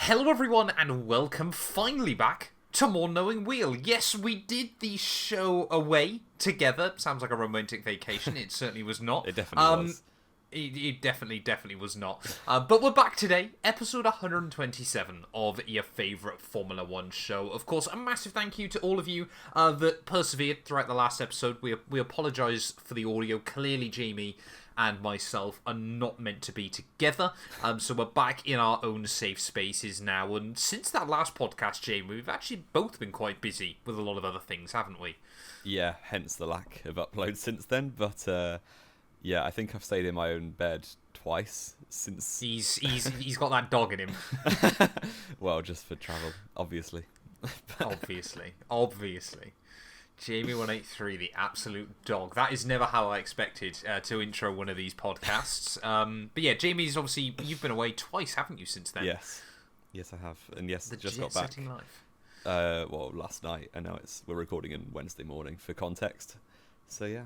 Hello everyone and welcome finally back to More Knowing Wheel. Yes, we did the show away together. Sounds like a romantic vacation. It certainly was not. It definitely was. It definitely was not. But we're back today, episode 127 of your favourite Formula 1 show. Of course, a massive thank you to all of you that persevered throughout the last episode. We apologise for the audio. Clearly, Jamie and myself are not meant to be together. So we're back in our own safe spaces now. And since that last podcast, Jamie, we've actually both been quite busy with a lot of other things, haven't we? Yeah, hence the lack of uploads since then. But yeah, I think I've stayed in my own bed twice since. He's got that dog in him. Well, just for travel, obviously. Obviously. Jamie183, the absolute dog. That is never how I expected to intro one of these podcasts. But yeah, Jamie's obviously, you've been away twice, haven't you, since then? Yes, I have, and yes, the just got back. Setting life. Well, last night, and now we're recording on Wednesday morning for context. So yeah,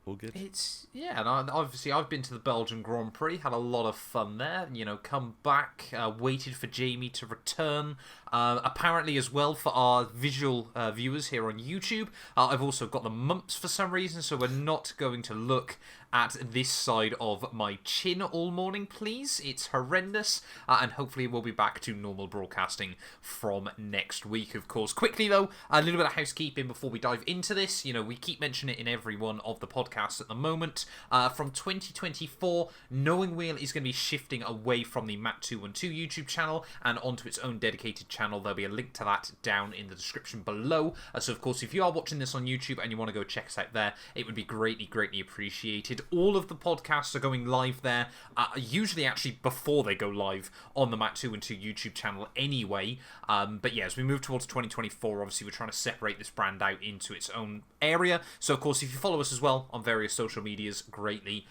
all good. And obviously I've been to the Belgian Grand Prix, had a lot of fun there. You know, come back, waited for Jamie to return. Apparently as well for our visual viewers here on YouTube, I've also got the mumps for some reason, so we're not going to look at this side of my chin all morning, please. It's horrendous, and hopefully we'll be back to normal broadcasting from next week, of course. Quickly, though, a little bit of housekeeping before we dive into this. You know, we keep mentioning it in every one of the podcasts at the moment. From 2024, Knowing Wheel is going to be shifting away from the Matt212 YouTube channel and onto its own dedicated channel. There'll be a link to that down in the description below. So, of course, if you are watching this on YouTube and you want to go check us out there, it would be greatly appreciated. All of the podcasts are going live there, usually actually before they go live on the Matt212 YouTube channel anyway. But yeah, as we move towards 2024, obviously we're trying to separate this brand out into its own area. So, of course, if you follow us as well on various social medias, greatly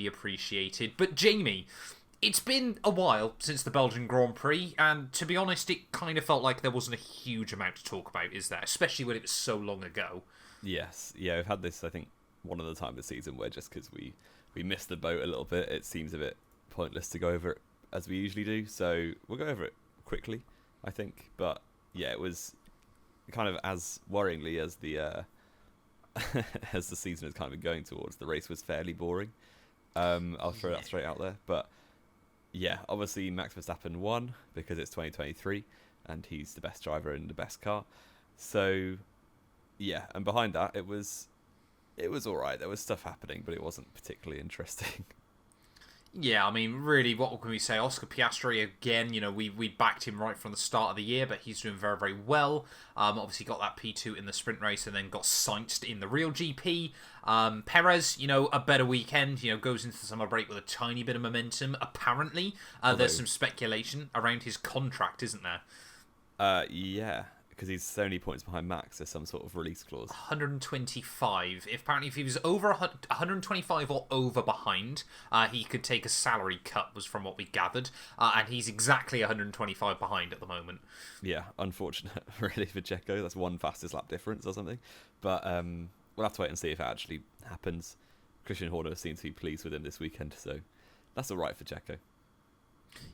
appreciated. But Jamie, it's been a while since the Belgian Grand Prix, and to be honest, it kind of felt like there wasn't a huge amount to talk about, is there? Especially when it was so long ago. Yes, yeah, we've had this, I think, one of the time this season where just because we missed the boat a little bit, it seems a bit pointless to go over it as we usually do. So we'll go over it quickly, I think. But yeah, it was kind of as worryingly as the as the season is kind of going towards. The race was fairly boring. I'll throw that straight out there. But yeah, obviously Max Verstappen won because it's 2023 and he's the best driver in the best car. So yeah, and behind that it was all right. There was stuff happening, but it wasn't particularly interesting. Yeah, I mean, really, what can we say? Oscar Piastri, again, you know, we backed him right from the start of the year, but he's doing very well. Obviously got that P2 in the sprint race and then got scienced in the real GP. Perez, you know, a better weekend, you know, goes into the summer break with a tiny bit of momentum. Apparently, there's some speculation around his contract, isn't there? Yeah. Because he's so many points behind Max, there's some sort of release clause. 125. If he was over 125 or over behind, he could take a salary cut, was from what we gathered. And he's exactly 125 behind at the moment. Yeah, unfortunate, really, for Checo. That's one fastest lap difference or something. But we'll have to wait and see if it actually happens. Christian Horner seems to be pleased with him this weekend, so that's all right for Checo.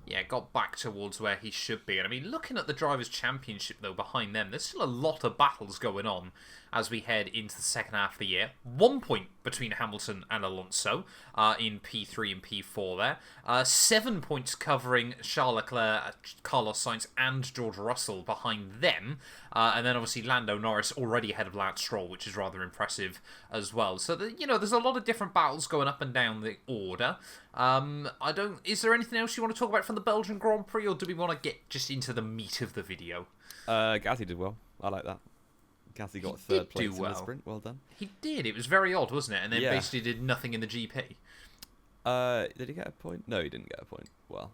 Yeah, got back towards where he should be. And I mean, looking at the Drivers' Championship, though, behind them, there's still a lot of battles going on as we head into the second half of the year. 1 point between Hamilton and Alonso in P3 and P4 there. 7 points covering Charles Leclerc, Carlos Sainz and George Russell behind them. And then obviously Lando Norris already ahead of Lance Stroll, which is rather impressive as well. So, you know, there's a lot of different battles going up and down the order. Is there anything else you want to talk about from the Belgian Grand Prix, or do we want to get just into the meat of the video? Gasly did well. I like that. Gasly got third place in the sprint. Well done. He did. It was very odd, wasn't it? And then basically did nothing in the GP. Did he get a point? No, he didn't get a point. Well,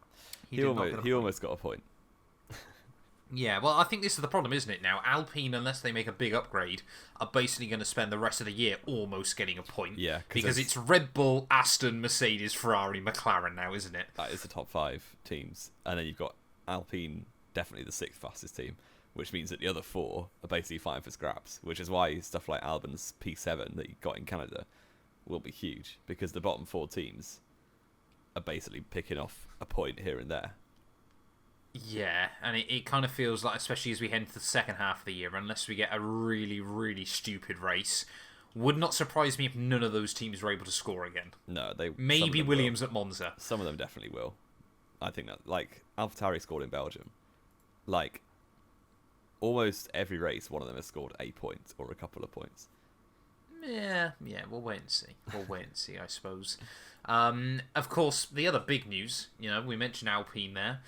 he almost got a point. Yeah, well, I think this is the problem, isn't it, now? Alpine, unless they make a big upgrade, are basically going to spend the rest of the year almost getting a point. Yeah. Because it's Red Bull, Aston, Mercedes, Ferrari, McLaren now, isn't it? That is the top 5 teams. And then you've got Alpine, definitely the 6th fastest team, which means that the other 4 are basically fighting for scraps, which is why stuff like Albon's P7 that you got in Canada will be huge, because the bottom 4 teams are basically picking off a point here and there. Yeah, and it kind of feels like, especially as we head into the second half of the year, unless we get a really, really stupid race, would not surprise me if none of those teams were able to score again. No, Maybe Williams at Monza. Some of them definitely will. I think that, like, AlphaTauri scored in Belgium. Like, almost every race, one of them has scored a point or a couple of points. Yeah, we'll wait and see. I suppose. Of course, the other big news, we mentioned Alpine there.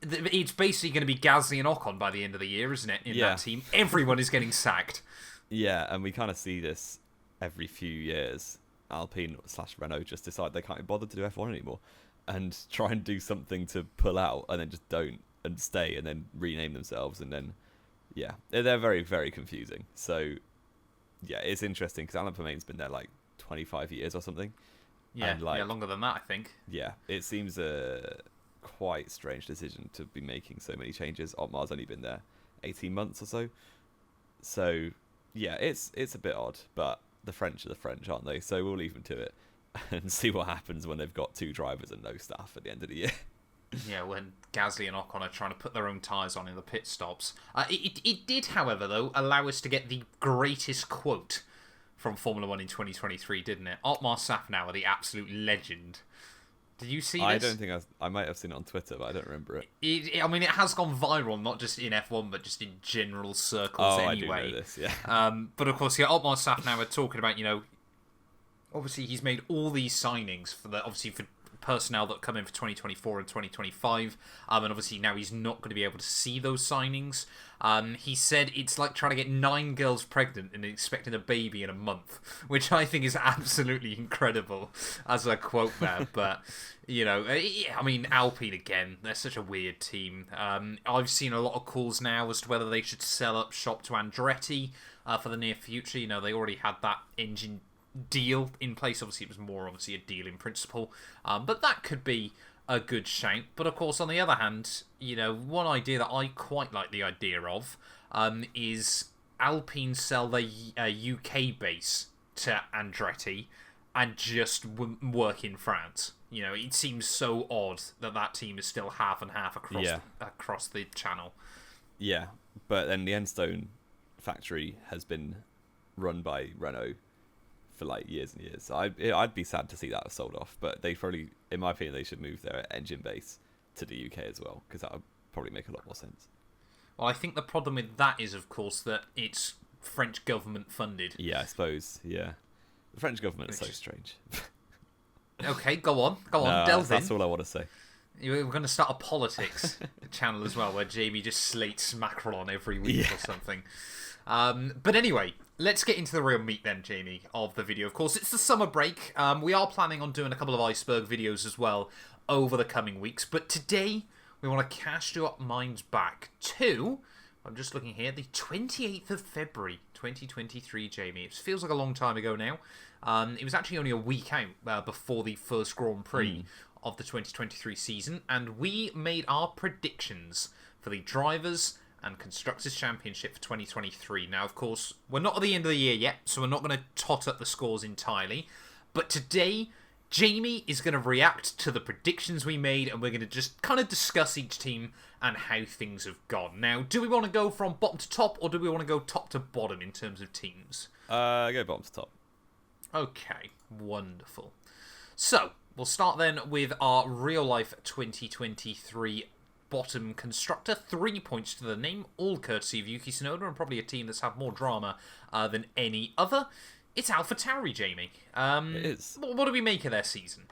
It's basically going to be Gasly and Ocon by the end of the year, isn't it? In that team, everyone is getting sacked. Yeah, and we kind of see this every few years. Alpine/Renault just decide they can't be bothered to do F1 anymore, and try and do something to pull out, and then just don't, and stay, and then rename themselves, and then they're very, very confusing. So yeah, it's interesting because Alan Permane's been there like 25 years or something. Yeah, and longer than that, I think. Yeah, it seems a quite strange decision to be making so many changes. Otmar's only been there 18 months or so. So yeah, it's a bit odd, but the French are the French, aren't they? So we'll leave them to it and see what happens when they've got 2 drivers and no staff at the end of the year. Yeah, when Gasly and Ocon are trying to put their own tyres on in the pit stops. It did, however, though, allow us to get the greatest quote from Formula 1 in 2023, didn't it? Otmar Safnauer, the absolute legend. Did you see this? I don't think I might have seen it on Twitter, but I don't remember it. It has gone viral, not just in F1, but just in general circles anyway. I do know this, yeah. But of course, Otmar Safnauer talking about, obviously he's made all these signings for personnel that come in for 2024 and 2025, and obviously now he's not going to be able to see those signings. He said it's like trying to get 9 girls pregnant and expecting a baby in a month, which I think is absolutely incredible as a quote there. But I mean, Alpine again, they're such a weird team. I've seen a lot of calls now as to whether they should sell up shop to Andretti for the near future. They already had that engine deal in place. Obviously, it was more a deal in principle, but that could be a good shout. But of course, on the other hand, one idea that I quite like the idea of is Alpine sell their UK base to Andretti and just work in France. It seems so odd that team is still half and half across the channel. Yeah, but then the Enstone factory has been run by Renault for like years and years. So I'd be sad to see that sold off, but they probably, in my opinion, they should move their engine base to the UK as well, because that would probably make a lot more sense. Well, I think the problem with that is, of course, that it's French government funded. Yeah, I suppose. Yeah, the French government is so strange. Okay, go on, no, delve in. That's all I want to say. We're going to start a politics channel as well, where Jamie just slates Macron every week or something. But anyway, let's get into the real meat then, Jamie, of the video. Of course, it's the summer break. We are planning on doing a couple of iceberg videos as well over the coming weeks. But today, we want to cast your minds back to, I'm just looking here, the 28th of February, 2023, Jamie. It feels like a long time ago now. It was actually only a week out before the first Grand Prix of the 2023 season. And we made our predictions for the Drivers' and Constructors' Championship for 2023. Now, of course, we're not at the end of the year yet, so we're not going to tot up the scores entirely. But today, Jamie is going to react to the predictions we made, and we're going to just kind of discuss each team and how things have gone. Now, do we want to go from bottom to top, or do we want to go top to bottom in terms of teams? Go bottom to top. Okay, wonderful. So, we'll start then with our real-life 2023 bottom constructor. 3 points to the name, all courtesy of Yuki Tsunoda, and probably a team that's had more drama than any other. It's Alpha Tauri, Jamie. It is. What do we make of their season?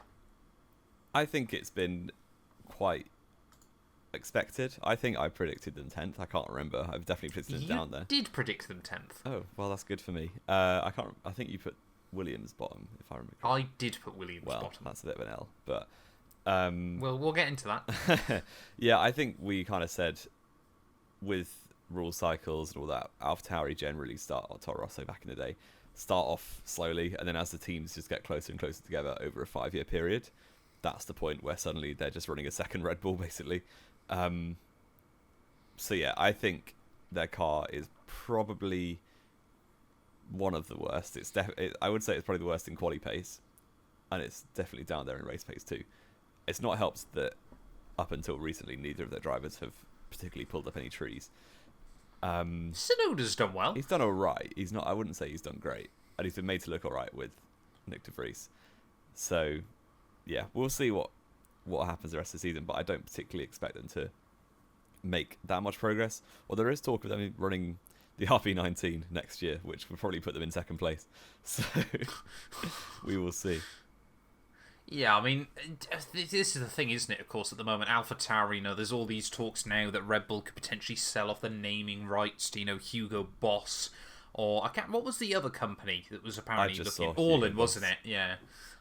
I think it's been quite expected. I think I predicted them 10th. I can't remember. I've definitely predicted them down there. You did predict them 10th. Oh, well, that's good for me. I think you put Williams bottom, if I remember correctly. I did put Williams bottom. That's a bit of an L, but we'll get into that. Yeah, I think we kind of said with rule cycles and all that, AlphaTauri generally Toro Rosso back in the day, start off slowly, and then as the teams just get closer and closer together over a 5-year period, that's the point where suddenly they're just running a second Red Bull, basically. So yeah, I think their car is probably one of the worst. I would say it's probably the worst in quali pace, and it's definitely down there in race pace too. It's not helped that up until recently, neither of their drivers have particularly pulled up any trees. Tsunoda's done well. He's done all right. He's not. I wouldn't say he's done great, and he's been made to look all right with Nick de Vries. So, yeah, we'll see what happens the rest of the season. But I don't particularly expect them to make that much progress. Well, there is talk of them running the RB19 next year, which would probably put them in second place. So we will see. Yeah, I mean, this is the thing, isn't it? Of course, at the moment, Alpha Tauri, there's all these talks now that Red Bull could potentially sell off the naming rights to, Hugo Boss, or what was the other company that was apparently looking? All-In, wasn't it? Yeah,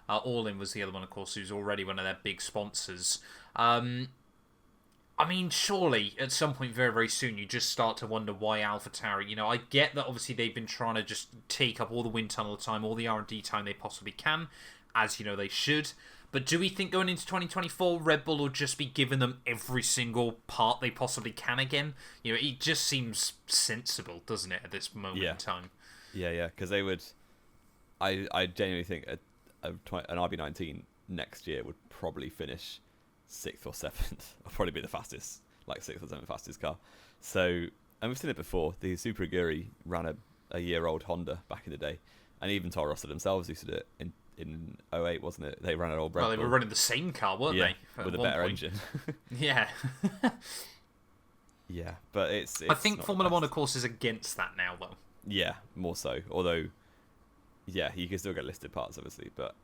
All-In was the other one, of course, who's already one of their big sponsors. I mean, surely at some point very, very soon, you just start to wonder why Alpha Tauri. I get that obviously they've been trying to just take up all the wind tunnel time, all the R&D time they possibly can, as they should. But do we think going into 2024, Red Bull will just be giving them every single part they possibly can again? It just seems sensible, doesn't it, at this moment in time? Yeah, because they would... I genuinely think an RB19 next year would probably finish 6th or 7th. I'll probably be the fastest, 6th or 7th fastest car. So, and we've seen it before. The Super Aguri ran a year-old Honda back in the day. And even Toro Rosso themselves used to do it in 2008, wasn't it? They ran an old Red Bull. Well, they were running the same car, weren't they? With a better engine. Yeah. Yeah, but it's I think Formula One, of course, is against that now, though. Yeah, more so. Although, yeah, you can still get listed parts, obviously, but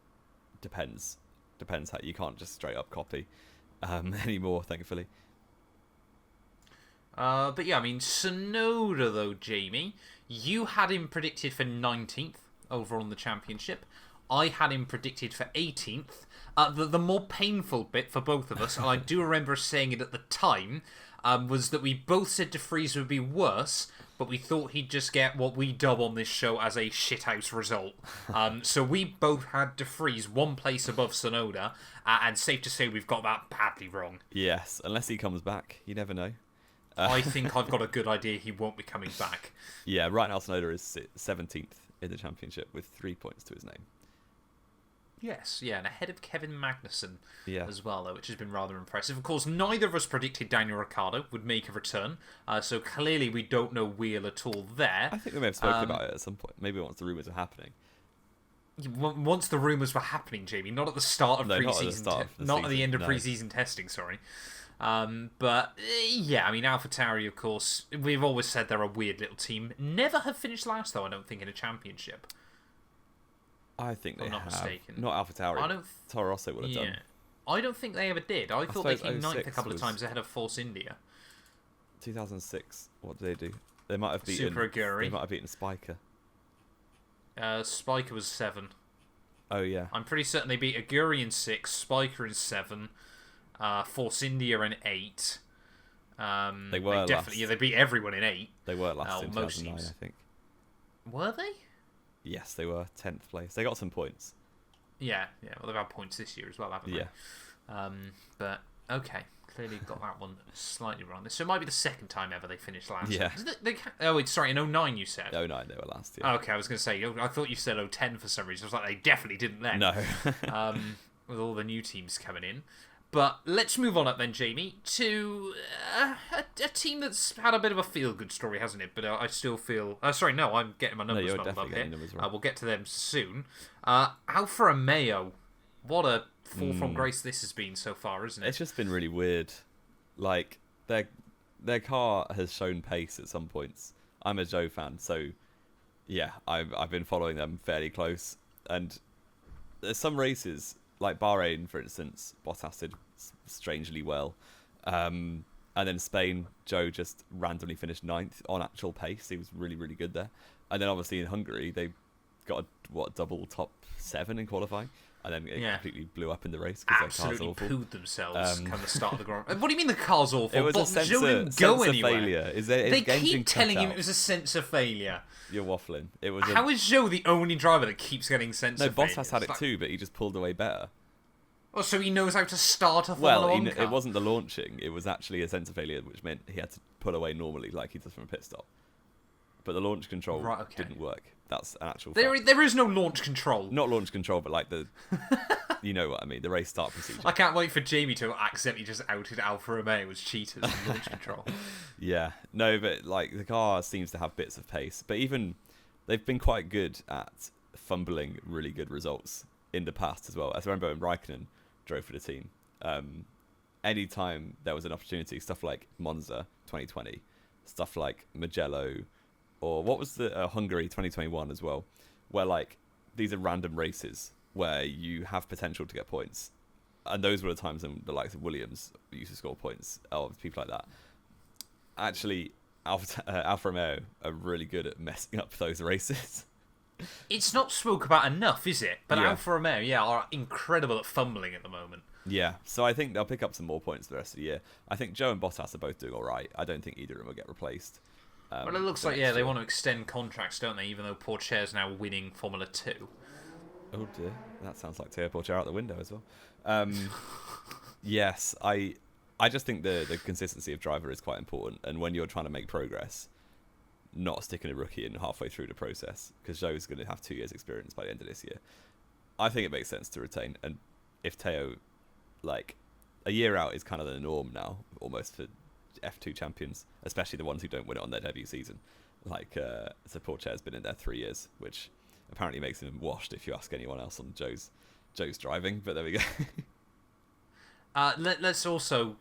depends how you can't just straight up copy anymore, thankfully. But yeah, I mean, Tsunoda, though, Jamie, you had him predicted for 19th over on the championship. I had him predicted for 18th. The more painful bit for both of us, and I do remember saying it at the time, was that we both said de Vries would be worse, but we thought he'd just get what we dub on this show as a shithouse result. So we both had de Vries one place above Tsunoda, and safe to say we've got that badly wrong. Yes, unless he comes back. You never know. I think I've got a good idea he won't be coming back. Yeah, right now Tsunoda is 17th in the championship with 3 points to his name. Yes, yeah, and ahead of Kevin Magnussen as well, though, which has been rather impressive. Of course, neither of us predicted Daniel Ricciardo would make a return, so clearly we don't know wheel at all there. I think we may have spoken about it at some point, maybe once the rumours were happening. Once the rumours were happening, Jamie, not at the start of pre-season, not at the end of pre-season testing, sorry. But yeah, I mean, Alpha Tauri, of course, we've always said they're a weird little team. Never have finished last, though, I don't think, in a championship. I think they have. Not mistaken. Not Alpha Tauri. Toro Rosso would have done. I don't think they ever did. I thought they came 9th a couple of times ahead of Force India. 2006. What did they do? They might have beaten Super Aguri. They might have beaten Spiker. Spiker was 7. Oh yeah. I'm pretty certain they beat Aguri in 6, Spiker in 7, Force India in 8. They were definitely. Yeah, they beat everyone in 8. They were last in 2009, I think. Were they? Yes, they were 10th place. They got some points. Yeah. Well, they've had points this year as well, haven't they? Yeah. But okay, clearly got that one slightly wrong. So it might be the second time ever they finished last. Yeah. Sorry, in 2009 you said. 2009 they were last. Yeah. Okay, I was going to say. I thought you said 2010 for some reason. I was like, they definitely didn't then. No. With all the new teams coming in. But let's move on up then, Jamie, to a team that's had a bit of a feel-good story, hasn't it? But I still feel... sorry, no, I'm getting my numbers muddled up here. We'll get to them soon. Alfa Romeo, what a fall from grace this has been so far, isn't it? It's just been really weird. Like, their car has shown pace at some points. I'm a Joe fan, so yeah, I've been following them fairly close. And there's some races... Like Bahrain, for instance, Bottas did strangely well. And then Spain, Joe just randomly finished 9th on actual pace. He was really, really good there. And then obviously in Hungary, they got a double top 7 in qualifying. And then it completely blew up in the race because their car's awful. Absolutely pooed themselves come the start of the Grand Prix. What do you mean the car's awful? It was a sense of failure. They keep telling him it was a sense of failure. You're waffling. It was. How is Joe the only driver that keeps getting sense of failure? No, Bottas had it too, but he just pulled away better. Oh, so he knows how to start a Formula 1 car? It wasn't the launching. It was actually a sense of failure, which meant he had to pull away normally, like he does from a pit stop. But the launch control didn't work. That's an actual fact. There is no launch control. Not launch control, but like the You know what I mean? The race start procedure. I can't wait for Jamie to accidentally just outed Alfa Romeo as cheaters in launch control. Yeah, no, but like the car seems to have bits of pace, but even they've been quite good at fumbling really good results in the past as well. As I remember when Raikkonen drove for the team, anytime there was an opportunity, stuff like Monza 2020, stuff like Mugello, or what was the Hungary 2021 as well, where like these are random races where you have potential to get points, and those were the times when the likes of Williams used to score points, or people like that. Actually, Alfa Romeo are really good at messing up those races. It's not spoke about enough, is it? But Yeah. Alfa Romeo, are incredible at fumbling at the moment. Yeah, so I think they'll pick up some more points the rest of the year. I think Joe and Bottas are both doing all right. I don't think either of them will get replaced. Well, it looks like, they want to extend contracts, don't they? Even though Pourchaire's now winning Formula 2. Oh dear, that sounds like Teo Pourchaire out the window as well. Yes, I just think the consistency of driver is quite important, and when you're trying to make progress, not sticking a rookie in halfway through the process, because Joe's going to have 2 years experience by the end of this year. I think it makes sense to retain, and if Teo, like, a year out is kind of the norm now, almost for F2 champions, especially the ones who don't win it on their debut season. Like, so Pourchaire's been in there 3 years, which apparently makes him washed if you ask anyone else on Joe's driving, but there we go. Let's also,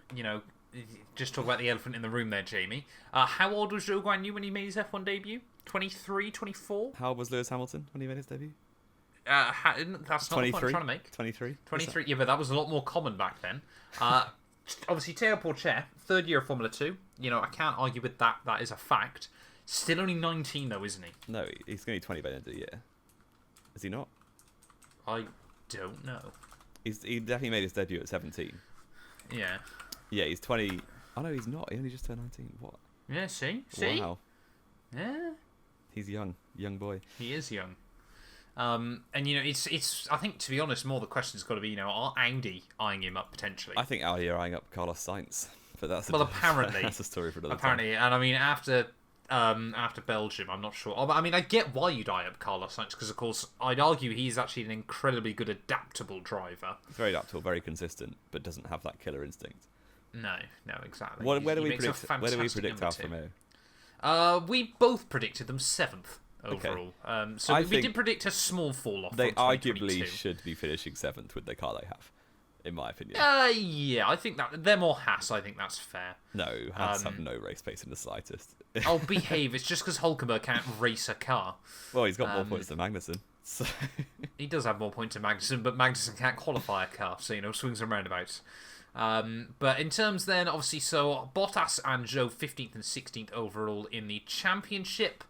just talk about the elephant in the room there, Jamie. How old was Zhou Guanyu when he made his F1 debut? 23, 24? How old was Lewis Hamilton when he made his debut? That's not the point I'm trying to make. 23? 23, yeah, but that was a lot more common back then. Obviously, Teo Pourchaire, 3rd year of Formula 2. I can't argue with that. That is a fact. Still only 19, though, isn't he? No, he's going to be 20 by the end of the year. Is he not? I don't know. He definitely made his debut at 17. Yeah. Yeah, he's 20. Oh, no, he's not. He only just turned 19. What? Yeah, see? Wow. Yeah. He's young boy. He is young. And, it's. I think, to be honest, more the question's got to be, are Audi eyeing him up potentially? I think Audi are eyeing up Carlos Sainz, but apparently that's a story for another apparently, time. and I mean after Belgium, I'm not sure. Oh, but I mean, I get why you'd eye up Carlos Sainz because, of course, I'd argue he's actually an incredibly good adaptable driver. He's very adaptable, very consistent, but doesn't have that killer instinct. No, exactly. Where do we predict Alfa Romeo? We both predicted them 7th overall. Okay. So we did predict a small fall off. They arguably should be finishing 7th with the car they have, in my opinion. Yeah, I think that they're more Haas. I think that's fair. No, Haas have no race pace in the slightest. I'll behave. It's just because Hulkenberg can't race a car. Well, he's got more points than Magnussen. So. He does have more points than Magnussen, but Magnussen can't qualify a car, so swings and roundabouts. But in terms then, obviously, so Bottas and Zhou 15th and 16th overall in the championship.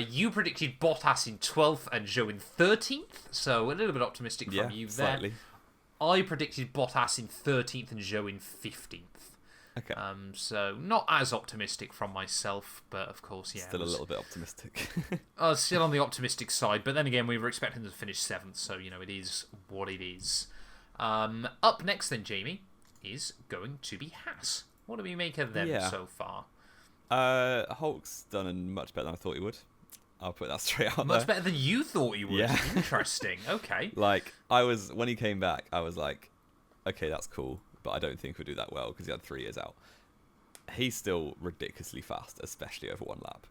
You predicted Bottas in 12th and Zhou in 13th, so a little bit optimistic from you there. Slightly. I predicted Bottas in 13th and Zhou in 15th. Okay. So not as optimistic from myself, but of course, yeah. Still a little bit optimistic. Still on the optimistic side, but then again, we were expecting them to finish 7th, so, it is what it is. Up next then, Jamie, is going to be Haas. What do we make of them so far? Hulk's done much better than I thought he would. I'll put that straight out Much better than you thought he would. Yeah. Interesting. Okay. Like, when he came back, I was like, okay, that's cool, but I don't think he'll do that well because he had 3 years out. He's still ridiculously fast, especially over 1 lap.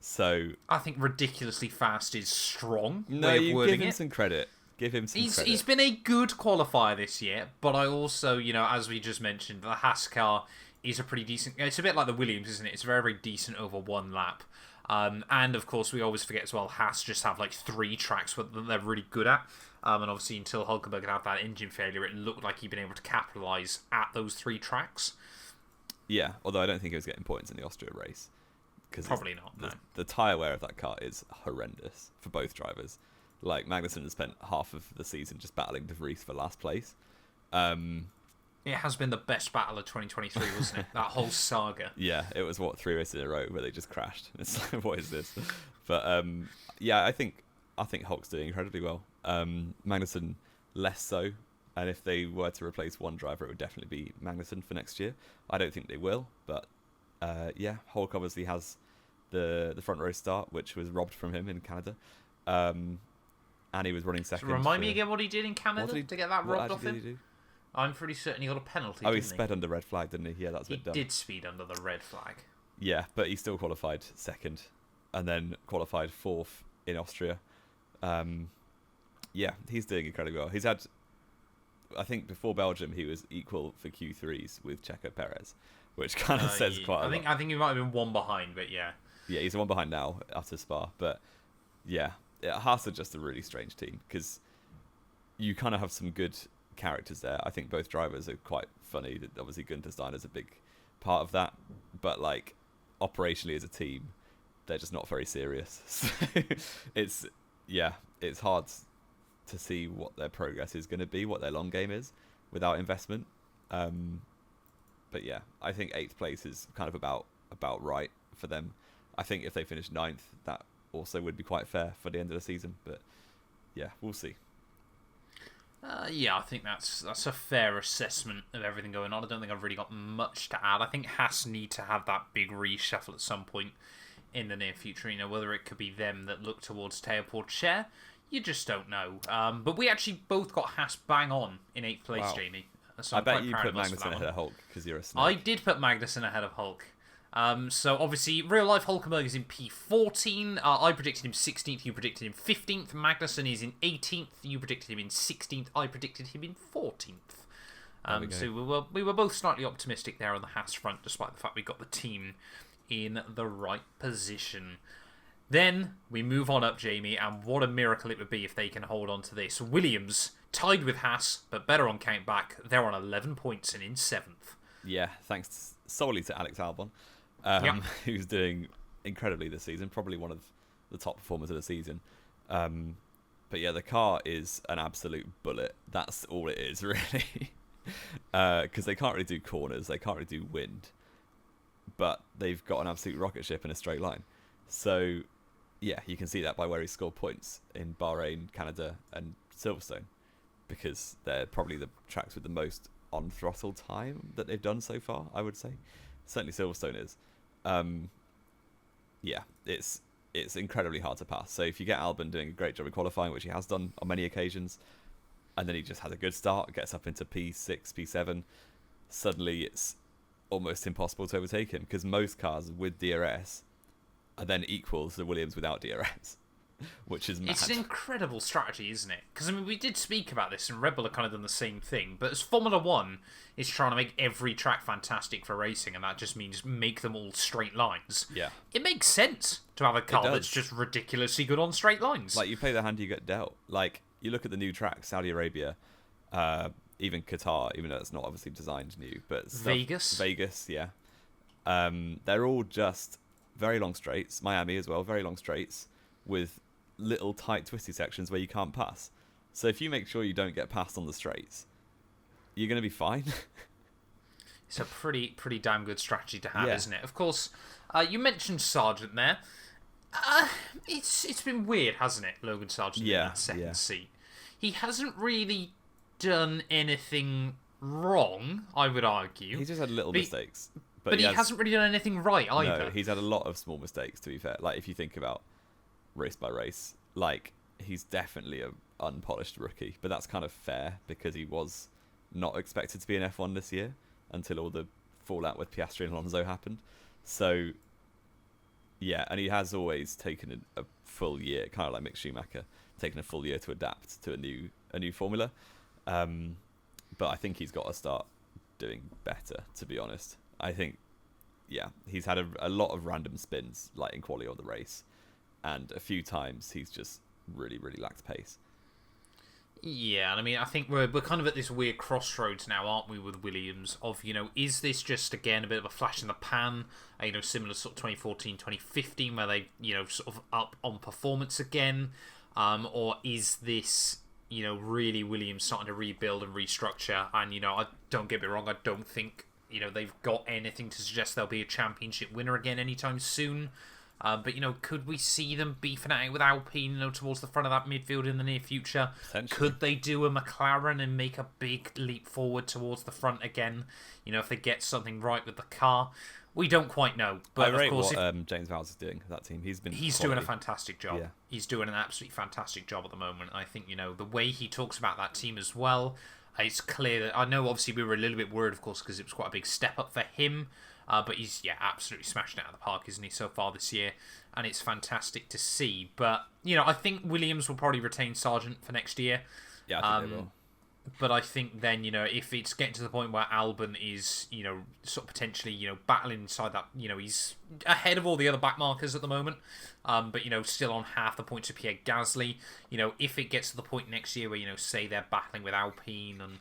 So I think ridiculously fast is strong. No, you give him some credit. Give him some credit. He's been a good qualifier this year, but I also, as we just mentioned, the Haas car is a pretty decent. It's a bit like the Williams, isn't it? It's very, very decent over 1 lap. And of course, we always forget as well, Haas just have like 3 tracks that they're really good at. And obviously, until Hulkenberg had that engine failure, it looked like he'd been able to capitalise at those 3 tracks. Yeah, although I don't think he was getting points in the Austria race. Probably not, no. The tyre wear of that car is horrendous for both drivers. Like, Magnussen has spent half of the season just battling De Vries for last place. It has been the best battle of 2023, wasn't it? That whole saga. Yeah, it was, 3 races in a row where they just crashed. It's like, what is this? But, yeah, I think Hulk's doing incredibly well. Magnussen, less so. And if they were to replace one driver, it would definitely be Magnussen for next year. I don't think they will, but, yeah, Hulk obviously has the front row start, which was robbed from him in Canada. and he was running second. So remind me again what he did in Canada to get that robbed off him? Did he do? I'm pretty certain he got a penalty. Oh, he sped under red flag, didn't he? Yeah, that's a bit dumb. He did speed under the red flag. Yeah, but he still qualified second, and then qualified fourth in Austria. Yeah, he's doing incredibly well. He's had, I think, before Belgium, he was equal for Q3s with Checo Perez, which kind of says quite a lot. I think he might have been one behind, but yeah. Yeah, he's the one behind now after Spa, but yeah, Haas are just a really strange team because you kind of have some good characters there. I think both drivers are quite funny. Obviously, Gunter Steiner's a big part of that, but like operationally as a team, they're just not very serious. So it's hard to see what their progress is going to be, what their long game is without investment. But yeah, I think 8th place is kind of about right for them. I think if they finish 9th, that also would be quite fair for the end of the season. But yeah, we'll see. Yeah, I think that's a fair assessment of everything going on. I don't think I've really got much to add. I think Haas need to have that big reshuffle at some point in the near future. You know, whether it could be them that look towards Teo Porcher, you just don't know. But we actually both got Haas bang on in 8th place, wow. Jamie. So I bet you put Magnussen ahead of Hulk because you're a snake. I did put Magnussen ahead of Hulk. So obviously, real life Hulkenberg is in P14. I predicted him 16th. You predicted him 15th. Magnussen is in 18th. You predicted him in 16th. I predicted him in 14th. So we were both slightly optimistic there on the Haas front, despite the fact we got the team in the right position. Then we move on up, Jamie, and what a miracle it would be if they can hold on to this. Williams tied with Haas, but better on count back. They're on 11 points and in 7th. Yeah, thanks solely to Alex Albon, who's doing incredibly this season. Probably one of the top performers of the season. But yeah, the car is an absolute bullet. That's all it is, really. Because they can't really do corners. They can't really do wind. But they've got an absolute rocket ship in a straight line. So yeah, you can see that by where he scored points in Bahrain, Canada, and Silverstone, because they're probably the tracks with the most on throttle time that they've done so far, I would say. Certainly Silverstone is. Yeah, it's incredibly hard to pass. So if you get Albon doing a great job in qualifying, which he has done on many occasions, and then he just has a good start, gets up into P6, P7, suddenly it's almost impossible to overtake him, because most cars with DRS are then equal to the Williams without DRS, which is mad. It's an incredible strategy, isn't it? Because, I mean, we did speak about this, and Red Bull have kind of done the same thing, but as Formula 1 is trying to make every track fantastic for racing, and that just means make them all straight lines. Yeah. It makes sense to have a car that's just ridiculously good on straight lines. Like, you play the hand you get dealt. Like, you look at the new tracks, Saudi Arabia, even Qatar, even though it's not obviously designed new, but Vegas, yeah. They're all just very long straights. Miami as well, very long straights with little tight twisty sections where you can't pass. So if you make sure you don't get passed on the straights, you're going to be fine. It's a pretty damn good strategy to have, isn't it? Of course, you mentioned Sargent there. It's been weird, hasn't it, Logan Sargent in that second seat? He hasn't really done anything wrong, I would argue. He's just had little mistakes. But he hasn't really done anything right either. No, he's had a lot of small mistakes, to be fair. Like, if you think about race by race, like, he's definitely an unpolished rookie. But that's kind of fair, because he was not expected to be in F1 this year until all the fallout with Piastri and Alonso happened. So, yeah, and he has always taken a full year, kind of like Mick Schumacher, taken a full year to adapt to a new formula. But I think he's got to start doing better, to be honest. I think, yeah, he's had a lot of random spins, like in quali or the race, and a few times he's just really, really lacked pace. Yeah, and I mean, I think we're kind of at this weird crossroads now, aren't we, with Williams, of, you know, is this just, again, a bit of a flash in the pan, you know, similar sort of 2014, 2015, where they, you know, sort of up on performance again, or is this, you know, really Williams starting to rebuild and restructure, and, you know, don't get me wrong, I don't think, you know, they've got anything to suggest they'll be a championship winner again anytime soon. But, you know, could we see them beefing out with Alpine, you know, towards the front of that midfield in the near future? Could they do a McLaren and make a big leap forward towards the front again? You know, if they get something right with the car. We don't quite know, but I rate of course, what James Vowles is doing with that team. he's quality. doing a fantastic job. Yeah. He's doing an absolutely fantastic job at the moment. I think, the way he talks about that team as well, it's clear that, I know obviously we were a little bit worried, of course, because it was quite a big step up for him, but he's, absolutely smashing it out of the park, isn't he, so far this year, and it's fantastic to see. But, I think Williams will probably retain Sargent for next year. Yeah, I think they will. But I think then, if it's getting to the point where Albon is, sort of potentially, battling inside that, he's ahead of all the other backmarkers at the moment, but, still on half the points of Pierre Gasly, if it gets to the point next year where, say they're battling with Alpine and,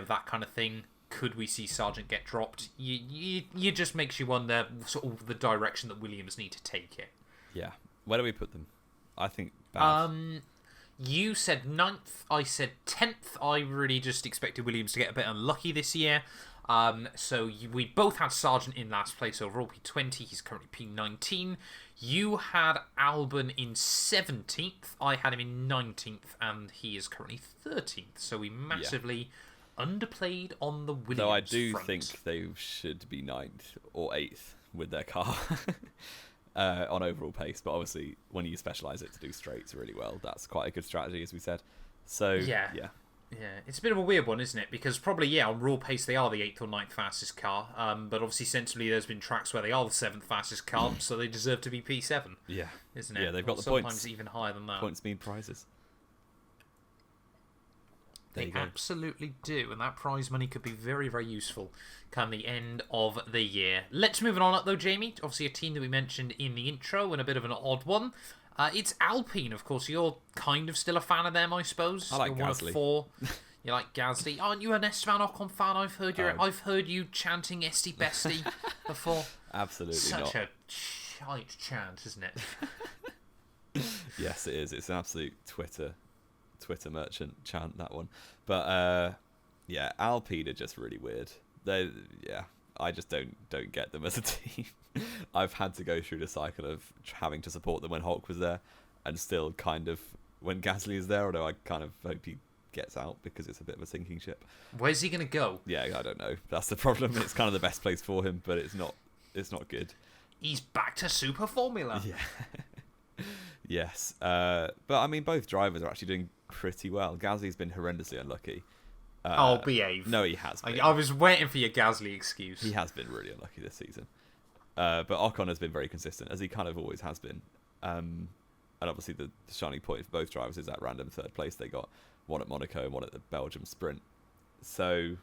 that kind of thing, could we see Sargent get dropped? You just makes you wonder sort of the direction that Williams need to take it. Yeah. Where do we put them? I think bad. You said 9th, I said 10th. I really just expected Williams to get a bit unlucky this year. We both had Sargent in last place overall, P20. He's currently P19. You had Albon in 17th. I had him in 19th, and he is currently 13th. So we massively underplayed on the Williams Though I do front. think they should be 9th or 8th with their car. On overall pace, but obviously when you specialise it to do straights really well, that's quite a good strategy, as we said. So yeah, it's a bit of a weird one, isn't it? Because probably on raw pace they are the 8th or 9th fastest car, but obviously sensibly there's been tracks where they are the 7th fastest car, so they deserve to be P7. Yeah, isn't it? Yeah, they've got the sometimes points. Even higher than that. Points mean prizes. They absolutely do, and that prize money could be very, very useful come the end of the year. Let's move on up, though, Jamie. Obviously, a team that we mentioned in the intro, and a bit of an odd one. It's Alpine, of course. You're kind of still a fan of them, I suppose. I like You're one Gasly. of 4. You like Gasly. Aren't you an Esteban Ocon fan? I've heard you chanting Esti Besti before. Absolutely Such not. a shite chant, isn't it? Yes, it is. It's an absolute Twitter merchant chant, that one. But Alpine are just really weird. I just don't get them as a team. I've had to go through the cycle of having to support them when Hulk was there, and still kind of when Gasly is there, although I kind of hope he gets out because it's a bit of a sinking ship. Where's he going to go? Yeah, I don't know. That's the problem. It's kind of the best place for him, but it's not good. He's back to Super Formula. Yeah. Yes. But I mean, both drivers are actually doing pretty well. Gasly's been horrendously unlucky. Behave. No, he has been. I was waiting for your Gasly excuse. He has been really unlucky this season. But Ocon has been very consistent, as he kind of always has been. And obviously the shining point for both drivers is that random third place they got. One at Monaco and one at the Belgium Sprint. So,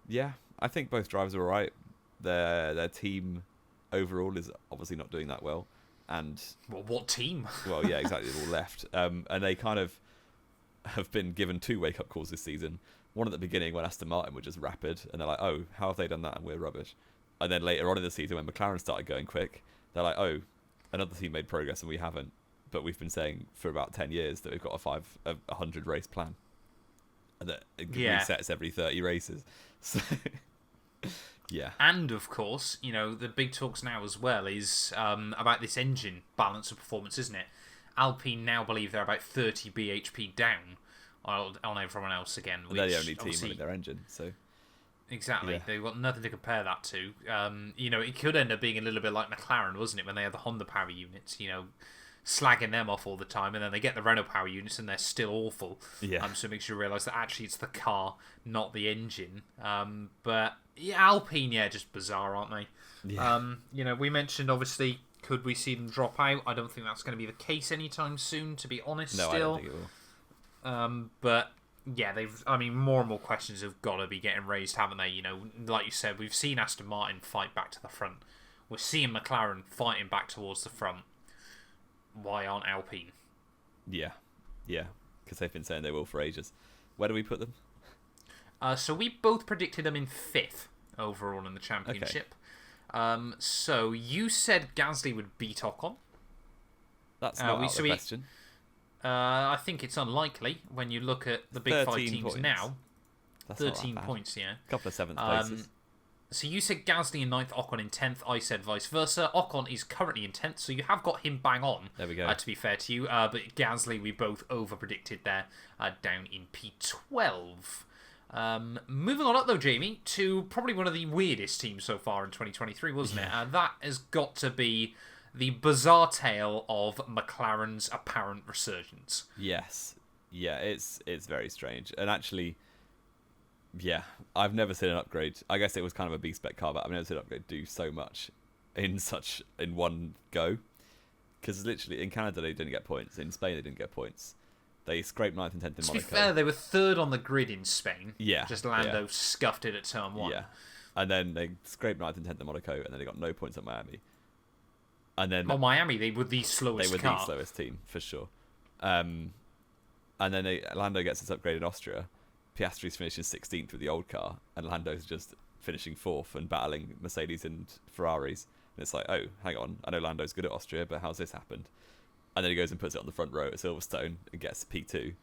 yeah, I think both drivers are all right. Their team overall is obviously not doing that well. And what team? Well, yeah, exactly. They've all left. And they kind of have been given 2 wake-up calls this season. One at the beginning when Aston Martin were just rapid, and they're like, oh, how have they done that and we're rubbish? And then later on in the season when McLaren started going quick, they're like, oh, another team made progress and we haven't. But we've been saying for about 10 years that we've got a 100 race plan. And that it resets every 30 races. So, yeah. And, of course, the big talks now as well is about this engine balance of performance, isn't it? Alpine now believe they're about 30 bhp down on everyone else again. Which they're the only team running their engine, so... Exactly. Yeah. They've got nothing to compare that to. It could end up being a little bit like McLaren, wasn't it, when they had the Honda power units, slagging them off all the time, and then they get the Renault power units and they're still awful. Yeah. So it makes you realise that actually it's the car, not the engine. But yeah, Alpine, just bizarre, aren't they? Yeah. We mentioned, obviously, could we see them drop out? I don't think that's going to be the case anytime soon, to be honest. No, still. I don't think it will. But yeah, more and more questions have got to be getting raised, haven't they? Like you said, we've seen Aston Martin fight back to the front. We're seeing McLaren fighting back towards the front. Why aren't Alpine? Yeah, because they've been saying they will for ages. Where do we put them? So we both predicted them in 5th overall in the championship. Okay. So you said Gasly would beat Ocon. That's not out of the question. I think it's unlikely when you look at the big 5 teams points. now. That's 13 points, yeah. A couple of 7th places. So you said Gasly in 9th, Ocon in 10th. I said vice versa. Ocon is currently in 10th, so you have got him bang on. There we go. To be fair to you. But Gasly, we both over-predicted there, down in P12. Moving on up, though, Jamie, to probably one of the weirdest teams so far in 2023, wasn't it? And that has got to be the bizarre tale of McLaren's apparent resurgence. Yes. Yeah, it's very strange. And actually, yeah, I've never seen an upgrade. I guess it was kind of a B-spec car, but I've never seen an upgrade do so much in one go. Because literally, in Canada, they didn't get points. In Spain, they didn't get points. They scraped 9th and 10th in Monaco. To be fair, they were third on the grid in Spain. Yeah. Just Lando scuffed it at turn 1. Yeah. And then they scraped 9th and 10th in Monaco, and then they got no points at Miami. And then... Miami, they were the slowest car. The slowest team, for sure. And then Lando gets his upgrade in Austria. Piastri's finishing 16th with the old car, and Lando's just finishing 4th and battling Mercedes and Ferraris. And it's like, oh, hang on, I know Lando's good at Austria, but how's this happened? And then he goes and puts it on the front row at Silverstone and gets P2. And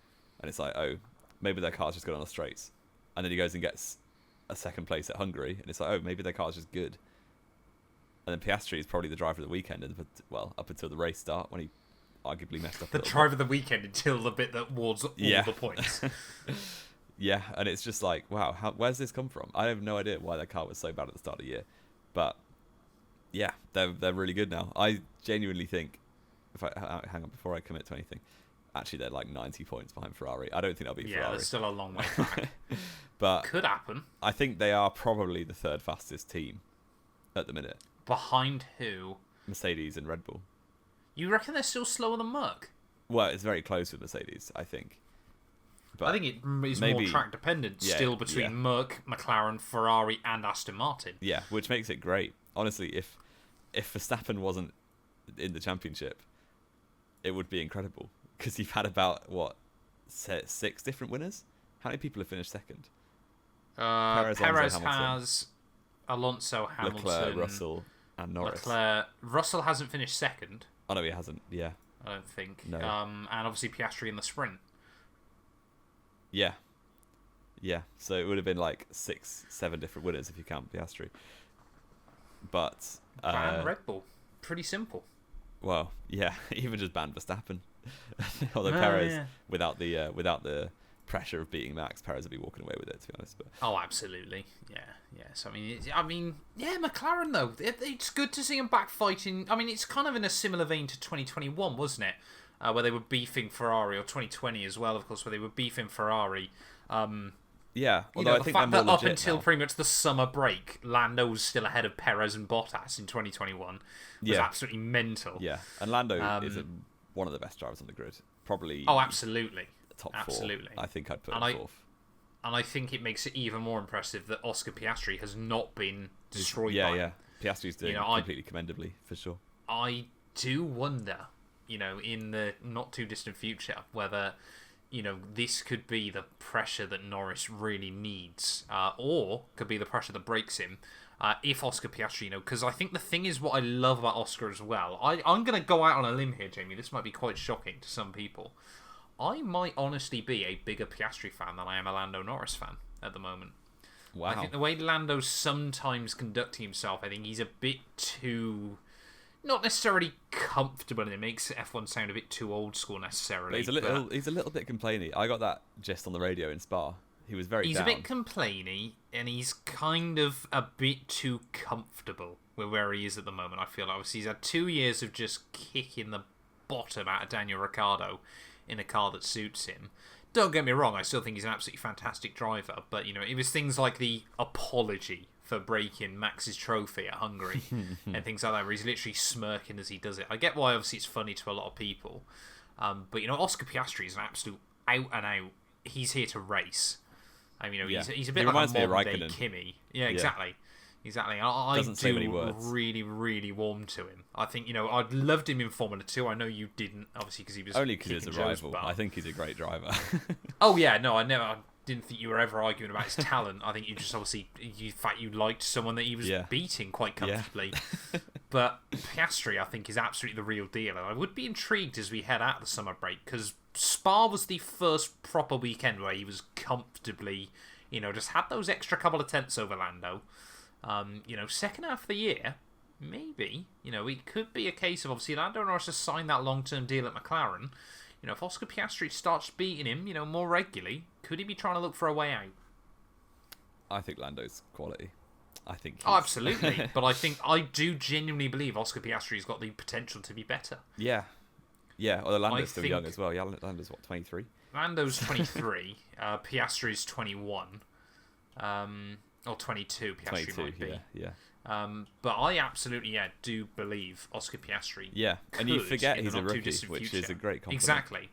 it's like, oh, maybe their car's just good on the straights. And then he goes and gets a second place at Hungary, and it's like, oh, maybe their car's just good. And then Piastri is probably the driver of the weekend, up until the race start, when he arguably messed up. The driver of the weekend until the bit that awards all the points. Yeah, and it's just like, wow, where's this come from? I have no idea why their car was so bad at the start of the year. But yeah, they're really good now. I genuinely think, if I hang on before I commit to anything, actually they're like 90 points behind Ferrari. I don't think they'll beat Ferrari. Yeah, there's still a long way back. But could happen. I think they are probably the third fastest team at the minute. Behind who? Mercedes and Red Bull. You reckon they're still slower than Merc? Well, it's very close with Mercedes, I think. But I think it is more track dependent still between Merc, McLaren, Ferrari, and Aston Martin. Yeah, which makes it great. Honestly, if Verstappen wasn't in the championship, it would be incredible, because you've had about 6 different winners. How many people have finished second? Perez has, Alonso, Hamilton, Leclerc, Russell, and Norris. Russell hasn't finished second. Oh no, he hasn't. Yeah, I don't think. No. And obviously Piastri in the sprint. Yeah. So it would have been like 6, 7 different winners if you count Piastri. But ban Red Bull, pretty simple. Well, yeah, even just ban Verstappen. Although Perez, without the pressure of beating Max, Perez would be walking away with it, to be honest. But absolutely, yeah. So McLaren though, it's good to see them back fighting. I mean, it's kind of in a similar vein to 2021, wasn't it? Where they were beefing Ferrari, or 2020 as well, of course, where they were beefing Ferrari. Yeah, although I think the fact that up until now. pretty much the summer break, Lando was still ahead of Perez and Bottas in 2021 was absolutely mental. Yeah, and Lando is one of the best drivers on the grid. Probably. Oh, absolutely. Top 4. Absolutely. I think I'd put him 4th. And I think it makes it even more impressive that Oscar Piastri has not been destroyed by Yeah. Piastri's doing completely commendably, for sure. I do wonder, in the not too distant future, whether this could be the pressure that Norris really needs, or could be the pressure that breaks him. If Oscar Piastri, because I think the thing is, what I love about Oscar as well, I'm going to go out on a limb here, Jamie, this might be quite shocking to some people. I might honestly be a bigger Piastri fan than I am a Lando Norris fan at the moment. Wow. I think the way Lando's sometimes conducting himself, I think he's a bit too... not necessarily comfortable, and it makes F1 sound a bit too old school necessarily. He's a little bit complainy. I got that gist on the radio in Spa. He was very down. A bit complainy, and he's kind of a bit too comfortable with where he is at the moment, I feel like. Obviously, he's had 2 years of just kicking the bottom out of Daniel Ricciardo in a car that suits him. Don't get me wrong, I still think he's an absolutely fantastic driver, but, it was things like the apology for breaking Max's trophy at Hungary and things like that, where he's literally smirking as he does it. I get why, obviously, it's funny to a lot of people, but, Oscar Piastri is an absolute out-and-out, he's here to race. I mean, he's a bit like a modern-day Kimi. Yeah, exactly. Exactly. I do really, really warm to him. I think, I'd loved him in Formula 2. I know you didn't, obviously, because he was only because he's a rival. I think he's a great driver. Oh, yeah. No, I didn't think you were ever arguing about his talent. I think you just obviously, you liked someone that he was beating quite comfortably. Yeah. But Piastri, I think, is absolutely the real deal. And I would be intrigued as we head out of the summer break, because Spa was the first proper weekend where he was comfortably, just had those extra couple of tenths over Lando. Second half of the year, maybe, it could be a case of, obviously, Lando Norris has signed that long-term deal at McLaren. If Oscar Piastri starts beating him, more regularly, could he be trying to look for a way out? I think Lando's quality. I think. Oh, absolutely. But I do genuinely believe Oscar Piastri's got the potential to be better. Yeah. Yeah, although Lando's still young as well. Yeah, Lando's, what, 23? Lando's 23. Piastri's 21. Or 22, Piastri 22, might be. yeah. But I absolutely, do believe Oscar Piastri. Yeah, and you forget he's a rookie, which is a great compliment.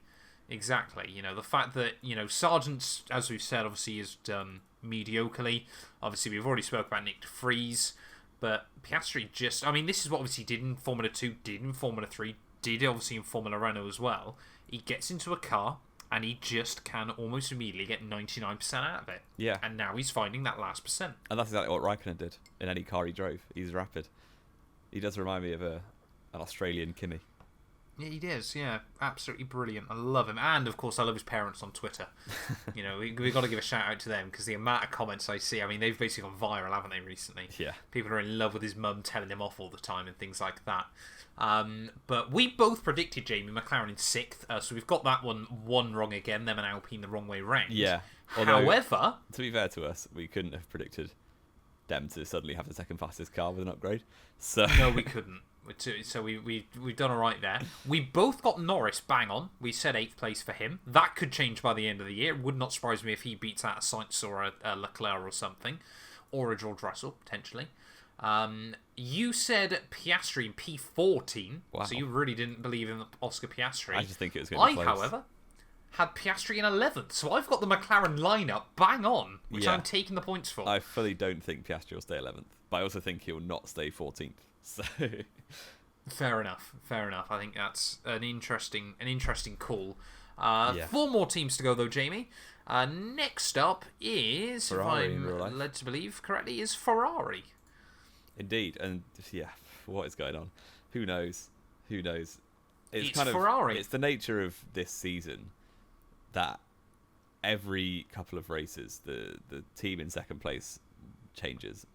Exactly. You know, the fact that, Sargent, as we've said, obviously has done mediocrely. Obviously, we've already spoke about Nick de Vries, but Piastri this is what obviously he did in Formula 2, did in Formula 3, did obviously in Formula Renault as well. He gets into a car, and he just can almost immediately get 99% out of it. Yeah. And now he's finding that last percent. And that's exactly what Raikkonen did in any car he drove. He's rapid. He does remind me of an Australian Kimi. Yeah, he does. Yeah, absolutely brilliant. I love him. And, of course, I love his parents on Twitter. We've got to give a shout-out to them, because the amount of comments I see, they've basically gone viral, haven't they, recently? Yeah. People are in love with his mum telling him off all the time and things like that. But we both predicted Jamie McLaren in 6th, so we've got that one wrong again, them and Alpine the wrong way round. Yeah. However, to be fair to us, we couldn't have predicted them to suddenly have the second fastest car with an upgrade. So no, we couldn't. So we've done all right there. We both got Norris bang on. We said 8th place for him. That could change by the end of the year. It would not surprise me if he beats out a Sainz or a Leclerc or something, or a George Russell potentially. You said Piastri in P14, wow. So you really didn't believe in Oscar Piastri. I just think it was going to be close. However, had Piastri in 11th, so I've got the McLaren lineup bang on, which I'm taking the points for. I fully don't think Piastri will stay 11th, but I also think he'll not stay 14th. So fair enough. I think that's an interesting call. 4 more teams to go though, Jamie. Next up is, Ferrari, if I'm led to believe correctly, is Ferrari. Indeed, and what is going on? Who knows? It's kind Ferrari. It's the nature of this season that every couple of races, the team in second place changes,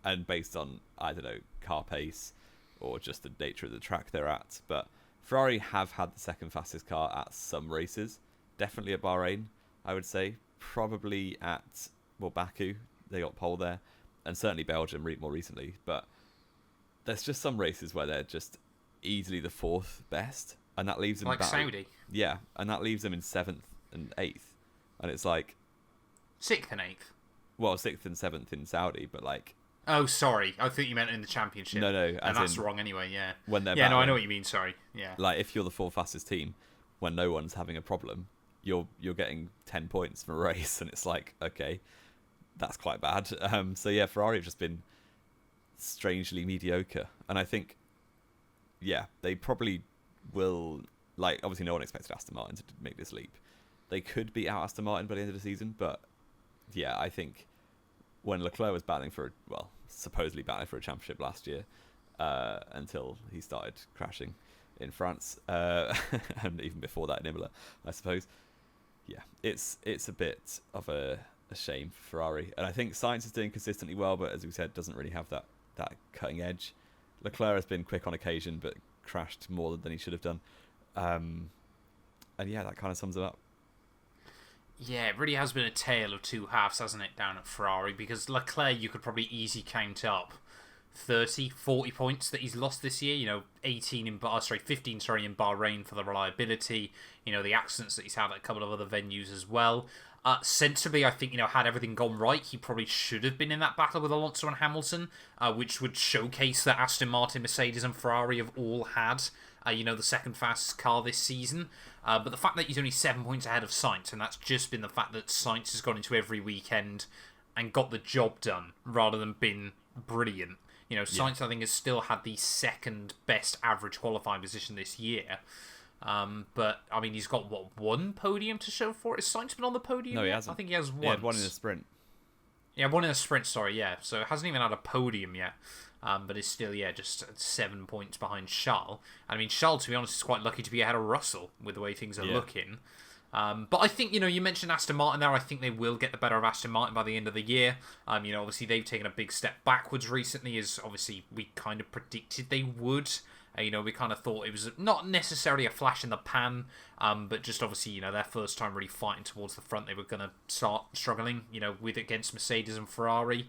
and based on, I don't know, car pace or just the nature of the track they're at. But Ferrari have had the second fastest car at some races, definitely at Bahrain, I would say, probably at Baku, they got pole there, and certainly Belgium more recently. But there's just some races where they're just easily the 4th best, and that leaves them like Saudi. Yeah, and that leaves them in 7th and 8th, and it's like 6th and 8th. Well, 6th and 7th in Saudi, but like. Oh, sorry. I thought you meant in the championship. No, and that's wrong anyway. Yeah. When they're I know what you mean. Sorry. Yeah. Like if you're the 4th fastest team, when no one's having a problem, you're getting 10 points from a race, and it's like, okay, that's quite bad. So yeah, Ferrari have just been strangely mediocre, and I think, they probably will. Like, obviously, no one expected Aston Martin to make this leap. They could beat out Aston Martin by the end of the season, but I think when Leclerc was supposedly battling for a championship last year, until he started crashing in France, and even before that in Imola, I suppose. Yeah, it's a bit of a shame for Ferrari, and I think Sainz is doing consistently well, but as we said, doesn't really have that cutting edge. Leclerc has been quick on occasion, but crashed more than he should have done, and that kind of sums it up. Yeah, it really has been a tale of two halves, hasn't it, down at Ferrari? Because Leclerc, you could probably easily count up 30, 40 points that he's lost this year. 15 in Bahrain for the reliability. The accidents that he's had at a couple of other venues as well. Sensibly, I think, had everything gone right, he probably should have been in that battle with Alonso and Hamilton, which would showcase that Aston Martin, Mercedes and Ferrari have all had the second fastest car this season. But the fact that he's only 7 points ahead of Sainz, and that's just been the fact that Sainz has gone into every weekend and got the job done rather than been brilliant. Sainz, I think, has still had the second best average qualifying position this year. But, he's got, one podium to show for it? Has Sainz been on the podium? No, he hasn't. I think he has one. He had one in a sprint. Yeah, one in a sprint, sorry, yeah. So it hasn't even had a podium yet. But is still, just 7 points behind Charles. Charles, to be honest, is quite lucky to be ahead of Russell with the way things are looking. But I think, you mentioned Aston Martin there. I think they will get the better of Aston Martin by the end of the year. Obviously they've taken a big step backwards recently, as obviously we kind of predicted they would. We kind of thought it was not necessarily a flash in the pan, but just obviously, their first time really fighting towards the front, they were going to start struggling, with against Mercedes and Ferrari.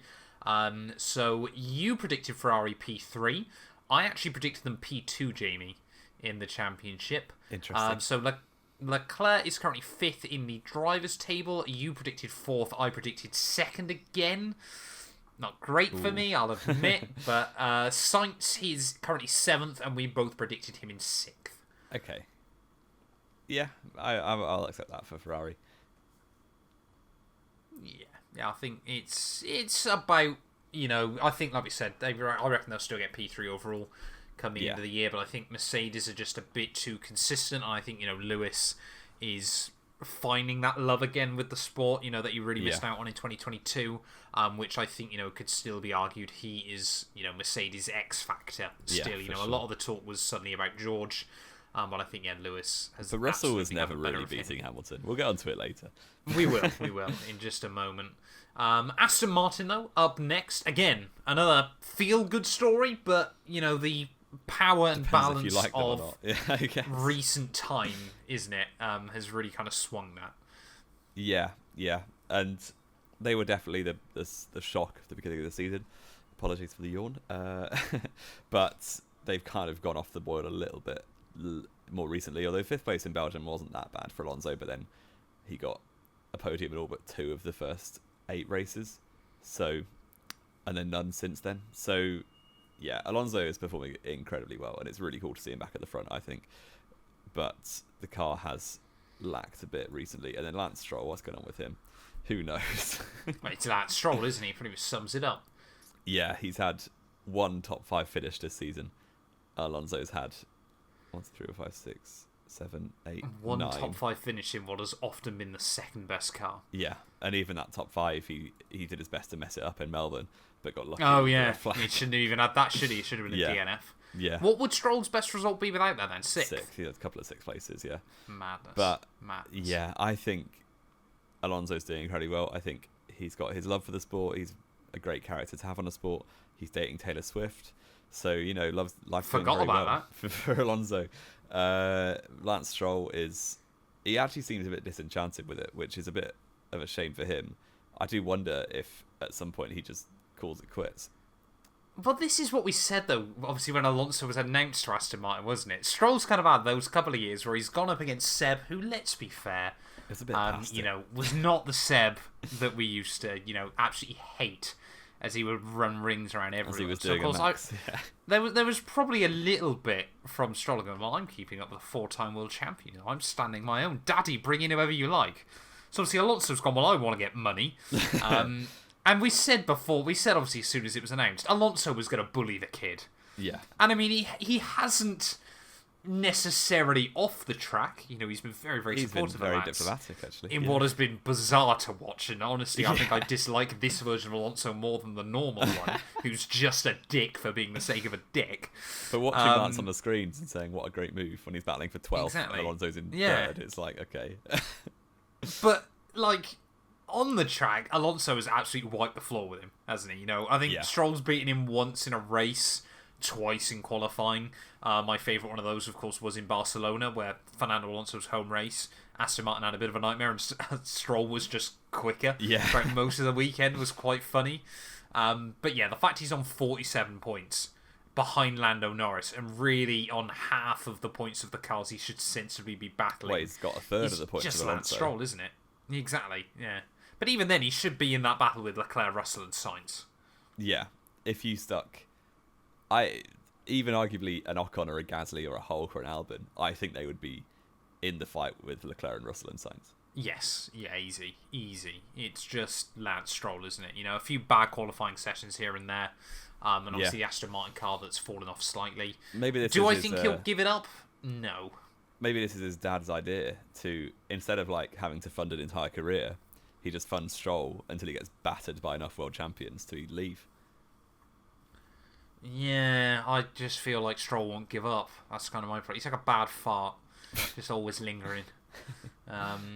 So you predicted Ferrari P3. I actually predicted them P2, Jamie, in the championship. Interesting. So Leclerc is currently 5th in the drivers' table. You predicted 4th. I predicted 2nd again. Not great for me, I'll admit. But Sainz is currently 7th, and we both predicted him in 6th. Okay. Yeah, I'll accept that for Ferrari. Yeah, I think it's about, I think, like we said, I reckon they'll still get P3 overall coming into the year, but I think Mercedes are just a bit too consistent. And I think, Lewis is finding that love again with the sport, that he really missed out on in 2022, which I think, could still be argued he is, Mercedes' X factor still. Sure. A lot of the talk was suddenly about George, but I think, Lewis has. But Russell was never really beating Hamilton. We'll get onto it later. We will in just a moment. Aston Martin, though, up next. Again, another feel-good story, but, the power and balance if you like them of or not. Yeah, I guess. recent time, isn't it, has really kind of swung that. Yeah. And they were definitely the shock at the beginning of the season. Apologies for the yawn. But they've kind of gone off the boil a little bit more recently, although 5th place in Belgium wasn't that bad for Alonso, but then he got a podium in all but 2 of the first 8 races, and then none since then. So yeah, Alonso is performing incredibly well, and it's really cool to see him back at the front, I think. But the car has lacked a bit recently, and then Lance Stroll, what's going on with him? Who knows? It's Lance Stroll, isn't he? Pretty much sums it up. Yeah, he's had 1 top 5 finish this season. Alonso's had 1, 2, 3, 4, 5, 6, 7, 8, 1 9. top 5 finish in what has often been the second best car. Yeah, and even that top 5, he did his best to mess it up in Melbourne, but got lucky. Oh yeah, he shouldn't have even had that, should he? It should have been a DNF. Yeah. What would Stroll's best result be without that then? 6th? 6th, he had a couple of 6th places, yeah. Madness. But Madness. yeah, I think Alonso's doing incredibly well. I think he's got his love for the sport. He's a great character to have on the sport. He's dating Taylor Swift, so life's Forgot going very about well that for Alonso. Lance Stroll he actually seems a bit disenchanted with it, which is a bit of a shame for him. I do wonder if at some point he just calls it quits. But this is what we said, though, obviously when Alonso was announced to Aston Martin, wasn't it? Stroll's kind of had those couple of years where he's gone up against Seb, who, let's be fair, It's a bit past it. was not the Seb that we used to, absolutely hate as he would run rings around everyone. As he was so, doing of course, yeah. there was probably a little bit from Stroll going, well, I'm keeping up with a 4-time world champion. I'm standing my own. Daddy, bring in whoever you like. So obviously Alonso's gone, well, I want to get money. And we said obviously as soon as it was announced, Alonso was going to bully the kid. Yeah. And I mean, he hasn't necessarily off the track. He's been very, very supportive of He's been very Lance diplomatic, actually. in what has been bizarre to watch. And honestly, I think I dislike this version of Alonso more than the normal one, who's just a dick for being the sake of a dick. But watching Lance on the screens and saying, what a great move, when he's battling for 12th Exactly. and Alonso's in 3rd, it's like, okay. But, on the track, Alonso has absolutely wiped the floor with him, hasn't he? I think Stroll's beaten him once in a race, twice in qualifying. My favourite one of those, of course, was in Barcelona, where Fernando Alonso's home race, Aston Martin had a bit of a nightmare, and Stroll was just quicker. Yeah. Throughout most of the weekend was quite funny. But yeah, the fact he's on 47 points behind Lando Norris, and really on half of the points of the cars he should sensibly be battling. Well, he's got a third of the points just of Lance Alonso. Stroll, isn't it? Exactly, yeah. But even then, he should be in that battle with Leclerc, Russell, and Sainz. Yeah, if you stuck, even arguably an Ocon or a Gasly or a Hulk or an Albon, I think they would be in the fight with Leclerc and Russell and Sainz. Yes, yeah, easy. It's just Lance Stroll, isn't it? A few bad qualifying sessions here and there, and obviously the Aston Martin car that's fallen off slightly. Maybe this Do I is think he'll give it up? No. Maybe this is his dad's idea to, instead of having to fund an entire career, he just funds Stroll until he gets battered by enough world champions to leave. Yeah, I just feel like Stroll won't give up. That's kind of my problem. He's like a bad fart, just always lingering.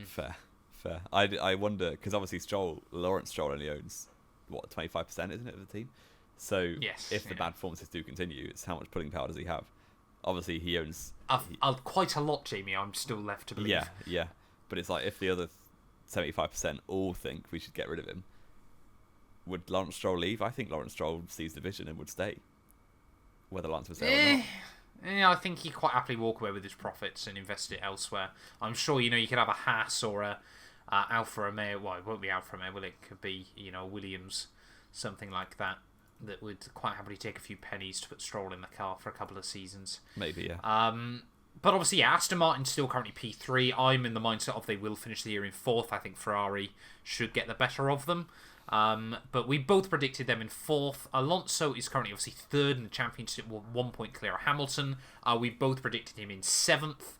Fair. I wonder, because obviously Lawrence Stroll only owns, 25%, isn't it, of the team? So if the bad performances do continue, it's how much pulling power does he have? Obviously, he owns quite a lot, Jamie. I'm still left to believe. Yeah. But it's like if the other 75% all think we should get rid of him, would Lawrence Stroll leave? I think Lawrence Stroll sees the vision and would stay, whether Lance was there or not. Yeah, I think he'd quite happily walk away with his profits and invest it elsewhere. I'm sure, you could have a Haas or a Alfa Romeo. Well, it won't be Alfa Romeo, will it? Could be, Williams, something like that would quite happily take a few pennies to put Stroll in the car for a couple of seasons. Maybe, yeah. But obviously, yeah, Aston Martin's still currently P3. I'm in the mindset of they will finish the year in 4th. I think Ferrari should get the better of them. But we both predicted them in 4th. Alonso is currently obviously 3rd in the championship, 1 point clear of Hamilton. We both predicted him in 7th.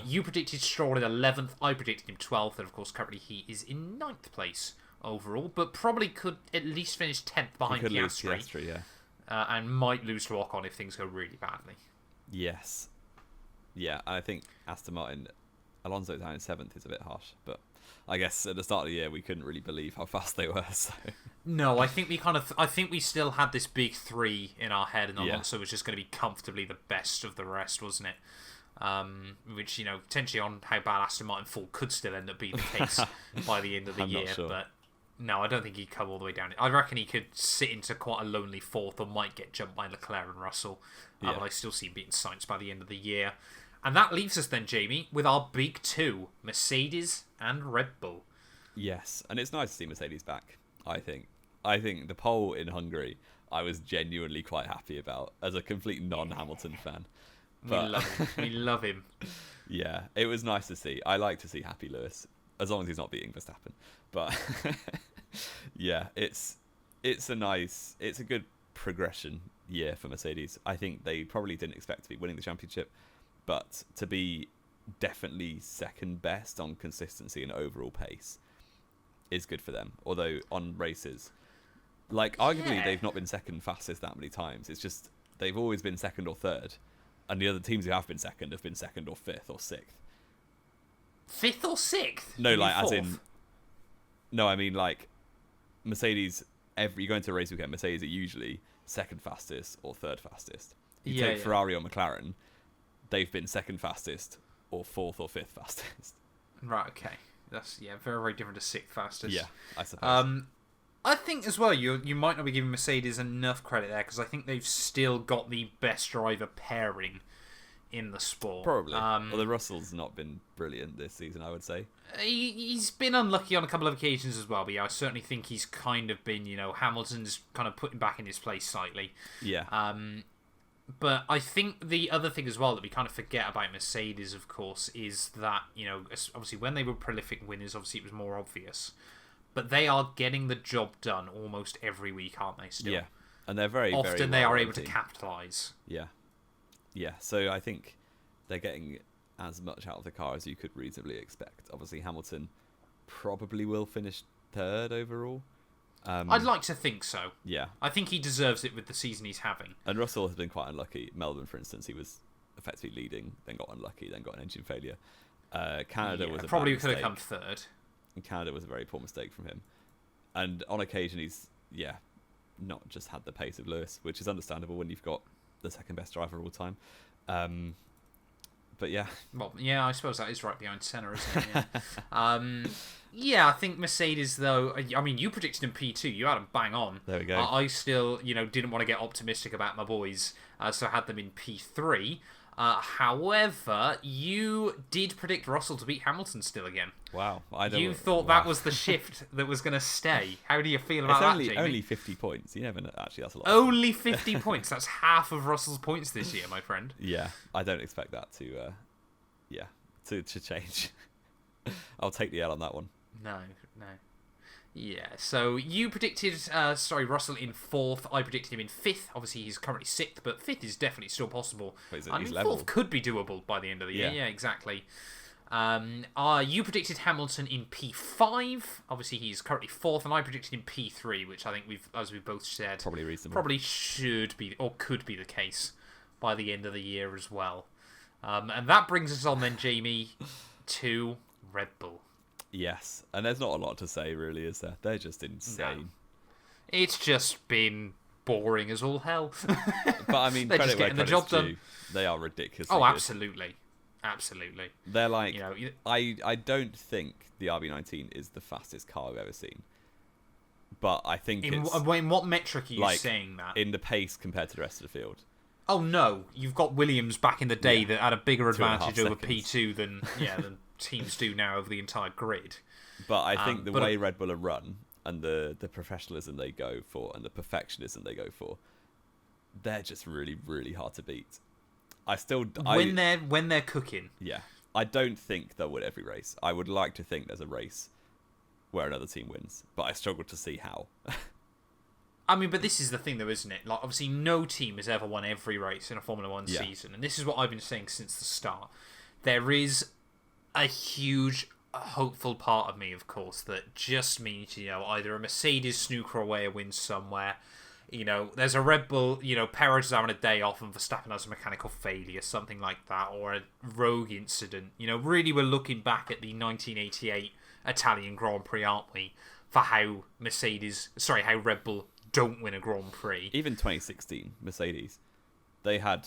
You predicted Stroll in 11th. I predicted him 12th. And of course, currently he is in 9th place overall. But probably could at least finish 10th behind Piastri. Yeah. And might lose to Ocon if things go really badly. Yes. Yeah, and I think Aston Martin, Alonso down in 7th is a bit harsh, but I guess at the start of the year we couldn't really believe how fast they were. So. No, I think we still had this big 3 in our head, and Alonso was just going to be comfortably the best of the rest, wasn't it? Which potentially on how bad Aston Martin fall could still end up being the case by the end of the year. Not sure. But no, I don't think he'd come all the way down. I reckon he could sit into quite a lonely 4th, or might get jumped by Leclerc and Russell. But I still see him beating Sainz by the end of the year. And that leaves us then, Jamie, with our big 2, Mercedes and Red Bull. Yes, and it's nice to see Mercedes back, I think. I think the pole in Hungary, I was genuinely quite happy about, as a complete non-Hamilton fan. But we love him. Yeah, it was nice to see. I like to see happy Lewis, as long as he's not beating Verstappen. But yeah, it's a good progression year for Mercedes. I think they probably didn't expect to be winning the championship, but to be definitely second best on consistency and overall pace is good for them. Although on races, arguably they've not been second fastest that many times. It's just they've always been second or third, and the other teams who have been second or 5th or 6th. 5th or 6th? No, as in. No, I mean Mercedes. You go into a race weekend, Mercedes are usually second fastest or 3rd fastest. You take Ferrari or McLaren, they've been second fastest or 4th or 5th fastest. Right, okay. That's very, very different to 6th fastest. Yeah, I suppose. I think as well you might not be giving Mercedes enough credit there, because I think they've still got the best driver pairing in the sport. Probably. Although Russell's not been brilliant this season, I would say. He's been unlucky on a couple of occasions as well, but I certainly think he's kind of been, Hamilton's kind of put him back in his place slightly. Yeah. But I think the other thing as well that we kind of forget about Mercedes, of course, is that, obviously when they were prolific winners, obviously it was more obvious. But they are getting the job done almost every week, aren't they, still? Yeah. And they're very, often very they are able to capitalise. Yeah. Yeah, so I think they're getting as much out of the car as you could reasonably expect. Obviously, Hamilton probably will finish 3rd overall. I'd like to think so. Yeah. I think he deserves it with the season he's having. And Russell has been quite unlucky. Melbourne, for instance, he was effectively leading, then got unlucky, then got an engine failure. Canada was a probably bad could have mistake. come 3rd. And Canada was a very poor mistake from him. And on occasion, he's, not just had the pace of Lewis, which is understandable when you've got the second best driver of all time. But yeah. Well, yeah, I suppose that is right behind Senna, isn't it? Yeah. I think Mercedes, though, I mean, you predicted him P2. You had him bang on. There we go. I still, didn't want to get optimistic about my boys, so I had them in P3. However, you did predict Russell to beat Hamilton still again. Wow. You thought that was the shift that was going to stay. How do you feel about that, Jamie? It's only 50 points. You never know. Actually, that's a lot. Only 50 points. That's half of Russell's points this year, my friend. Yeah. I don't expect that to change. I'll take the L on that one. No. Yeah, so you predicted, Russell in 4th. I predicted him in 5th. Obviously, he's currently 6th, but 5th is definitely still possible. I mean, 4th could be doable by the end of the year. Yeah, exactly. You predicted Hamilton in P5. Obviously, he's currently 4th, and I predicted him P3, which I think as we've both said, probably reasonable. Probably should be, or could be the case by the end of the year as well. And that brings us on then, Jamie, to Red Bull. Yes, and there's not a lot to say, really, is there? They're just insane. No. It's just been boring as all hell. But I mean, they're credit just where getting the credit's job done. due. They are ridiculous. Oh, absolutely. Absolutely. They're like, You know, I don't think the RB19 is the fastest car I've ever seen. But I think in it's... what metric are you like, saying that? in the pace compared to the rest of the field. Oh, no. You've got Williams back in the day that had a bigger 2.5 advantage over seconds. P2 than teams do now over the entire grid. But I think the way Red Bull are run and the professionalism they go for and the perfectionism they go for, they're just really, really hard to beat. When they're cooking. Yeah. I don't think they'll win every race. I would like to think there's a race where another team wins, but I struggle to see how. I mean, but this is the thing, though, isn't it? Like, obviously, no team has ever won every race in a Formula 1 season, and this is what I've been saying since the start. There is a huge, hopeful part of me, of course, that just means, either a Mercedes snooker away a win somewhere, there's a Red Bull, Perez is having a day off and Verstappen has a mechanical failure, something like that, or a rogue incident. Really, we're looking back at the 1988 Italian Grand Prix, aren't we, for how Red Bull don't win a Grand Prix. Even 2016, Mercedes, they had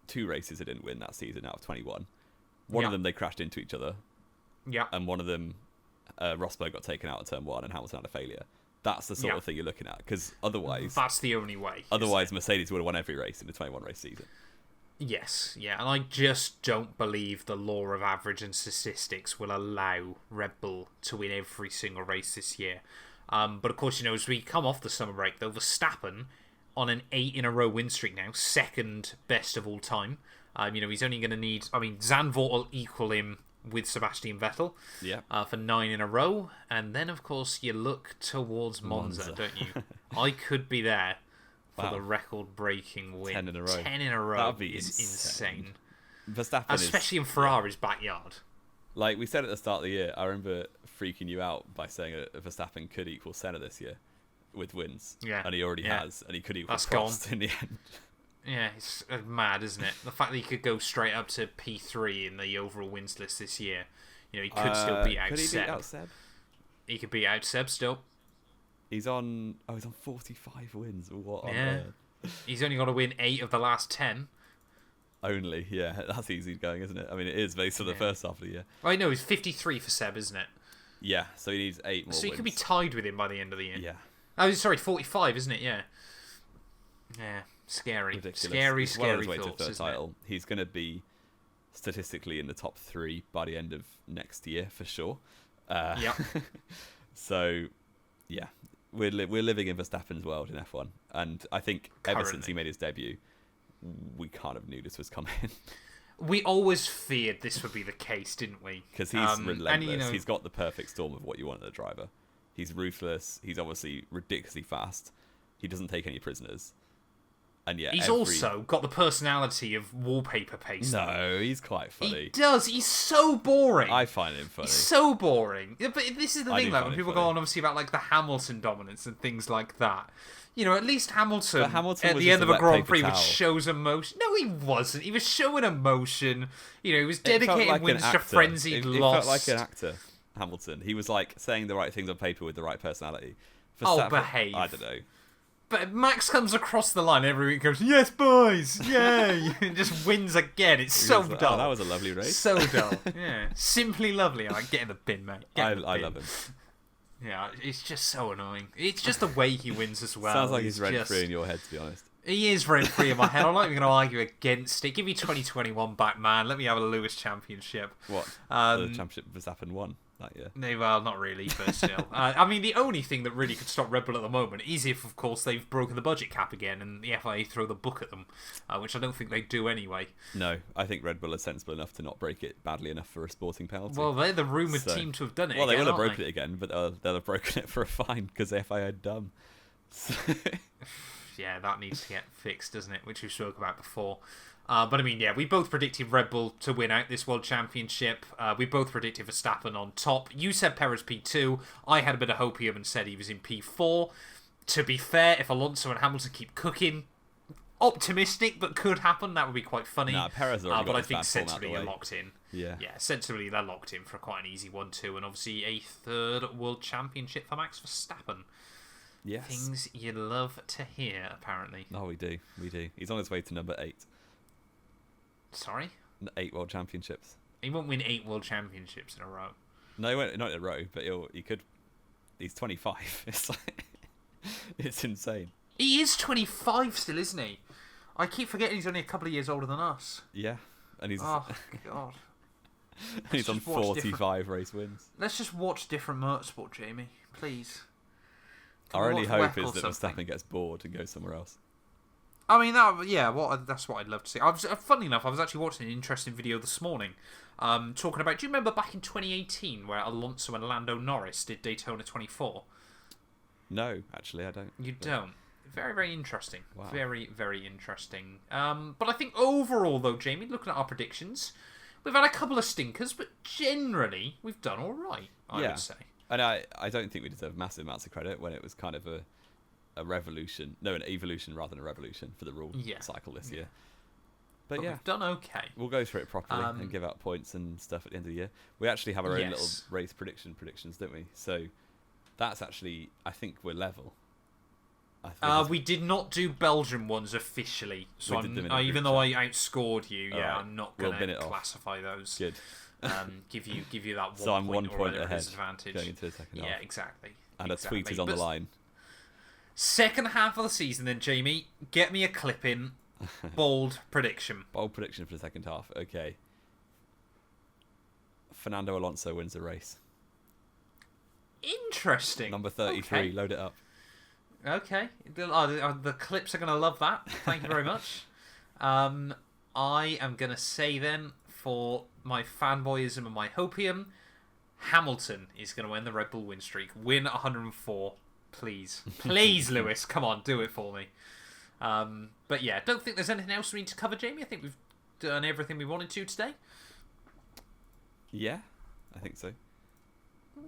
2 races they didn't win that season out of 21. One of them, they crashed into each other. Yeah. And one of them, Rosberg got taken out of turn 1 and Hamilton had a failure. That's the sort of thing you're looking at, because otherwise... That's the only way. Otherwise, Mercedes would have won every race in the 21-race season. Yes, yeah, and I just don't believe the law of average and statistics will allow Red Bull to win every single race this year. But of course, as we come off the summer break, though, Verstappen on an 8-in-a-row win streak now, second best of all time. He's only going to need... Zandvoort will equal him with Sebastian Vettel for 9 in a row. And then, of course, you look towards Monza. Don't you? I could be there for the record-breaking win. 10 in a row. 10 in a row. That'd be insane. Verstappen especially in Ferrari's backyard. Like we said at the start of the year, I remember freaking you out by saying Verstappen could equal Senna this year with wins. Yeah. And he already has, and he could equal That's Prost gone. in the end. Yeah, it's mad, isn't it? The fact that he could go straight up to P3 in the overall wins list this year. He could still beat out Could he Seb. beat out Seb? He could beat out Seb still. He's on 45 wins. What on Yeah. earth? He's only got to win 8 of the last 10. Only, yeah. That's easy going, isn't it? I mean, it is based on the first half of the year. I know, it's 53 for Seb, isn't it? Yeah, so he needs 8 more So he wins. could be tied with him by the end of the year. Yeah. Oh, sorry, 45, isn't it? Yeah. Yeah, scary. Ridiculous. Scary He's well on his way thoughts, to third isn't title. He's going to be statistically in the top 3 by the end of next year, for sure. Yep. So, yeah. We're living in Verstappen's world in F1. And I think ever since he made his debut, we kind of knew this was coming. We always feared this would be the case, didn't we? Because he's relentless. And, He's got the perfect storm of what you want in a driver. He's ruthless. He's obviously ridiculously fast. He doesn't take any prisoners. And yeah, he's also got the personality of wallpaper paste. No, he's quite funny. He does. He's so boring. I find him funny. He's so boring. Yeah, but this is the thing, though, when people go funny. on obviously about like the Hamilton dominance and things like that. At least Hamilton Hamilton at was the just end a of a wet Grand paper Prix towel. which shows emotion. No, he wasn't. He was showing emotion. He was dedicating like wins to frenzied loss. It felt like an actor, Hamilton. He was like saying the right things on paper with the right personality. Behave. I don't know. But Max comes across the line every week and goes, "Yes, boys, yay!" and just wins again. It's so dull. Oh, that was a lovely race. So dull. Yeah, simply lovely. Get in the bin, mate. I love him. Yeah, it's just so annoying. It's just the way he wins as well. Sounds like he's rent-free in your head, to be honest. He is rent-free in my head. I'm not even going to argue against it. Give me 2021 back, man. Let me have a Lewis championship. What? The championship Verstappen won that year? No, well, not really, but still. The only thing that really could stop Red Bull at the moment is if, of course, they've broken the budget cap again and the FIA throw the book at them, which I don't think they do anyway. No, I think Red Bull are sensible enough to not break it badly enough for a sporting penalty. Well, they're the rumoured team to have done it. Well, they again, will have aren't broken it again, but they'll have broken it for a fine because the FIA are dumb. Yeah, that needs to get fixed, doesn't it? Which we spoke about before. But we both predicted Red Bull to win out this World Championship. We both predicted Verstappen on top. You said Perez P2. I had a bit of hope here and said he was in P4. To be fair, if Alonso and Hamilton keep cooking, optimistic, but could happen. That would be quite funny. Nah, Perez already got but I his think bad form out sensibly the they're way. locked in. Yeah, sensibly they're locked in for quite an easy 1-2, and obviously a third World Championship for Max Verstappen. Yes. Things you love to hear, apparently. Oh, we do. He's on his way to number 8. Sorry? 8 World Championships. He won't win 8 World Championships in a row. No, he won't, not in a row, but he could. He's 25. It's like, it's insane. He is 25 still, isn't he? I keep forgetting he's only a couple of years older than us. Yeah, and he's. Oh God. He's on 45 race wins. Let's just watch different motorsport, Jamie, please. Our only hope is that Verstappen gets bored and goes somewhere else. I mean, that's what I'd love to see. Funny enough, I was actually watching an interesting video this morning, talking about. Do you remember back in 2018 where Alonso and Lando Norris did Daytona 24? No, actually, I don't. You don't. Very, very interesting. Wow. Very, very interesting. But I think overall, though, Jamie, looking at our predictions, we've had a couple of stinkers, but generally, we've done all right, I would say. And I don't think we deserve massive amounts of credit when it was kind of an evolution rather than a revolution for the rule cycle this year. But we've done okay. We'll go through it properly and give out points and stuff at the end of the year. We actually have our own little race predictions, don't we? So that's actually, I think we're level. We did not do Belgian ones officially, so even though I outscored you, I'm not going to classify those. Good. Give you that 1 so I'm 1 point ahead disadvantage. Going into the second half. Yeah, exactly. And a tweet is on the line. Second half of the season, then, Jamie, get me a clip in. Bold prediction. Bold prediction for the second half. Okay. Fernando Alonso wins the race. Interesting. Number 33. Okay. Load it up. Okay. The clips are going to love that. Thank you very much. I am going to say then, for my fanboyism and my hopium, Hamilton is going to win the Red Bull win streak. Win 104. Please. Please, Lewis. Come on, do it for me. But yeah, don't think there's anything else we need to cover, Jamie. I think we've done everything we wanted to today. Yeah, I think so.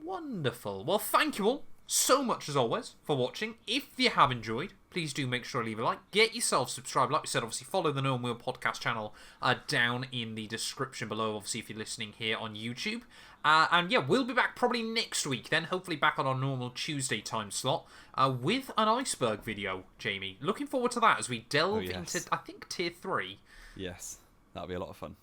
Wonderful. Well, thank you all so much, as always, for watching. If you have enjoyed, please do make sure to leave a like. Get yourself subscribed. Like we said, obviously, follow the No Wheel podcast channel down in the description below, obviously, if you're listening here on YouTube. And yeah, we'll be back probably next week then, hopefully back on our normal Tuesday time slot, with an iceberg video, Jamie. Looking forward to that as we delve into, I think, Tier 3. Yes, that'll be a lot of fun.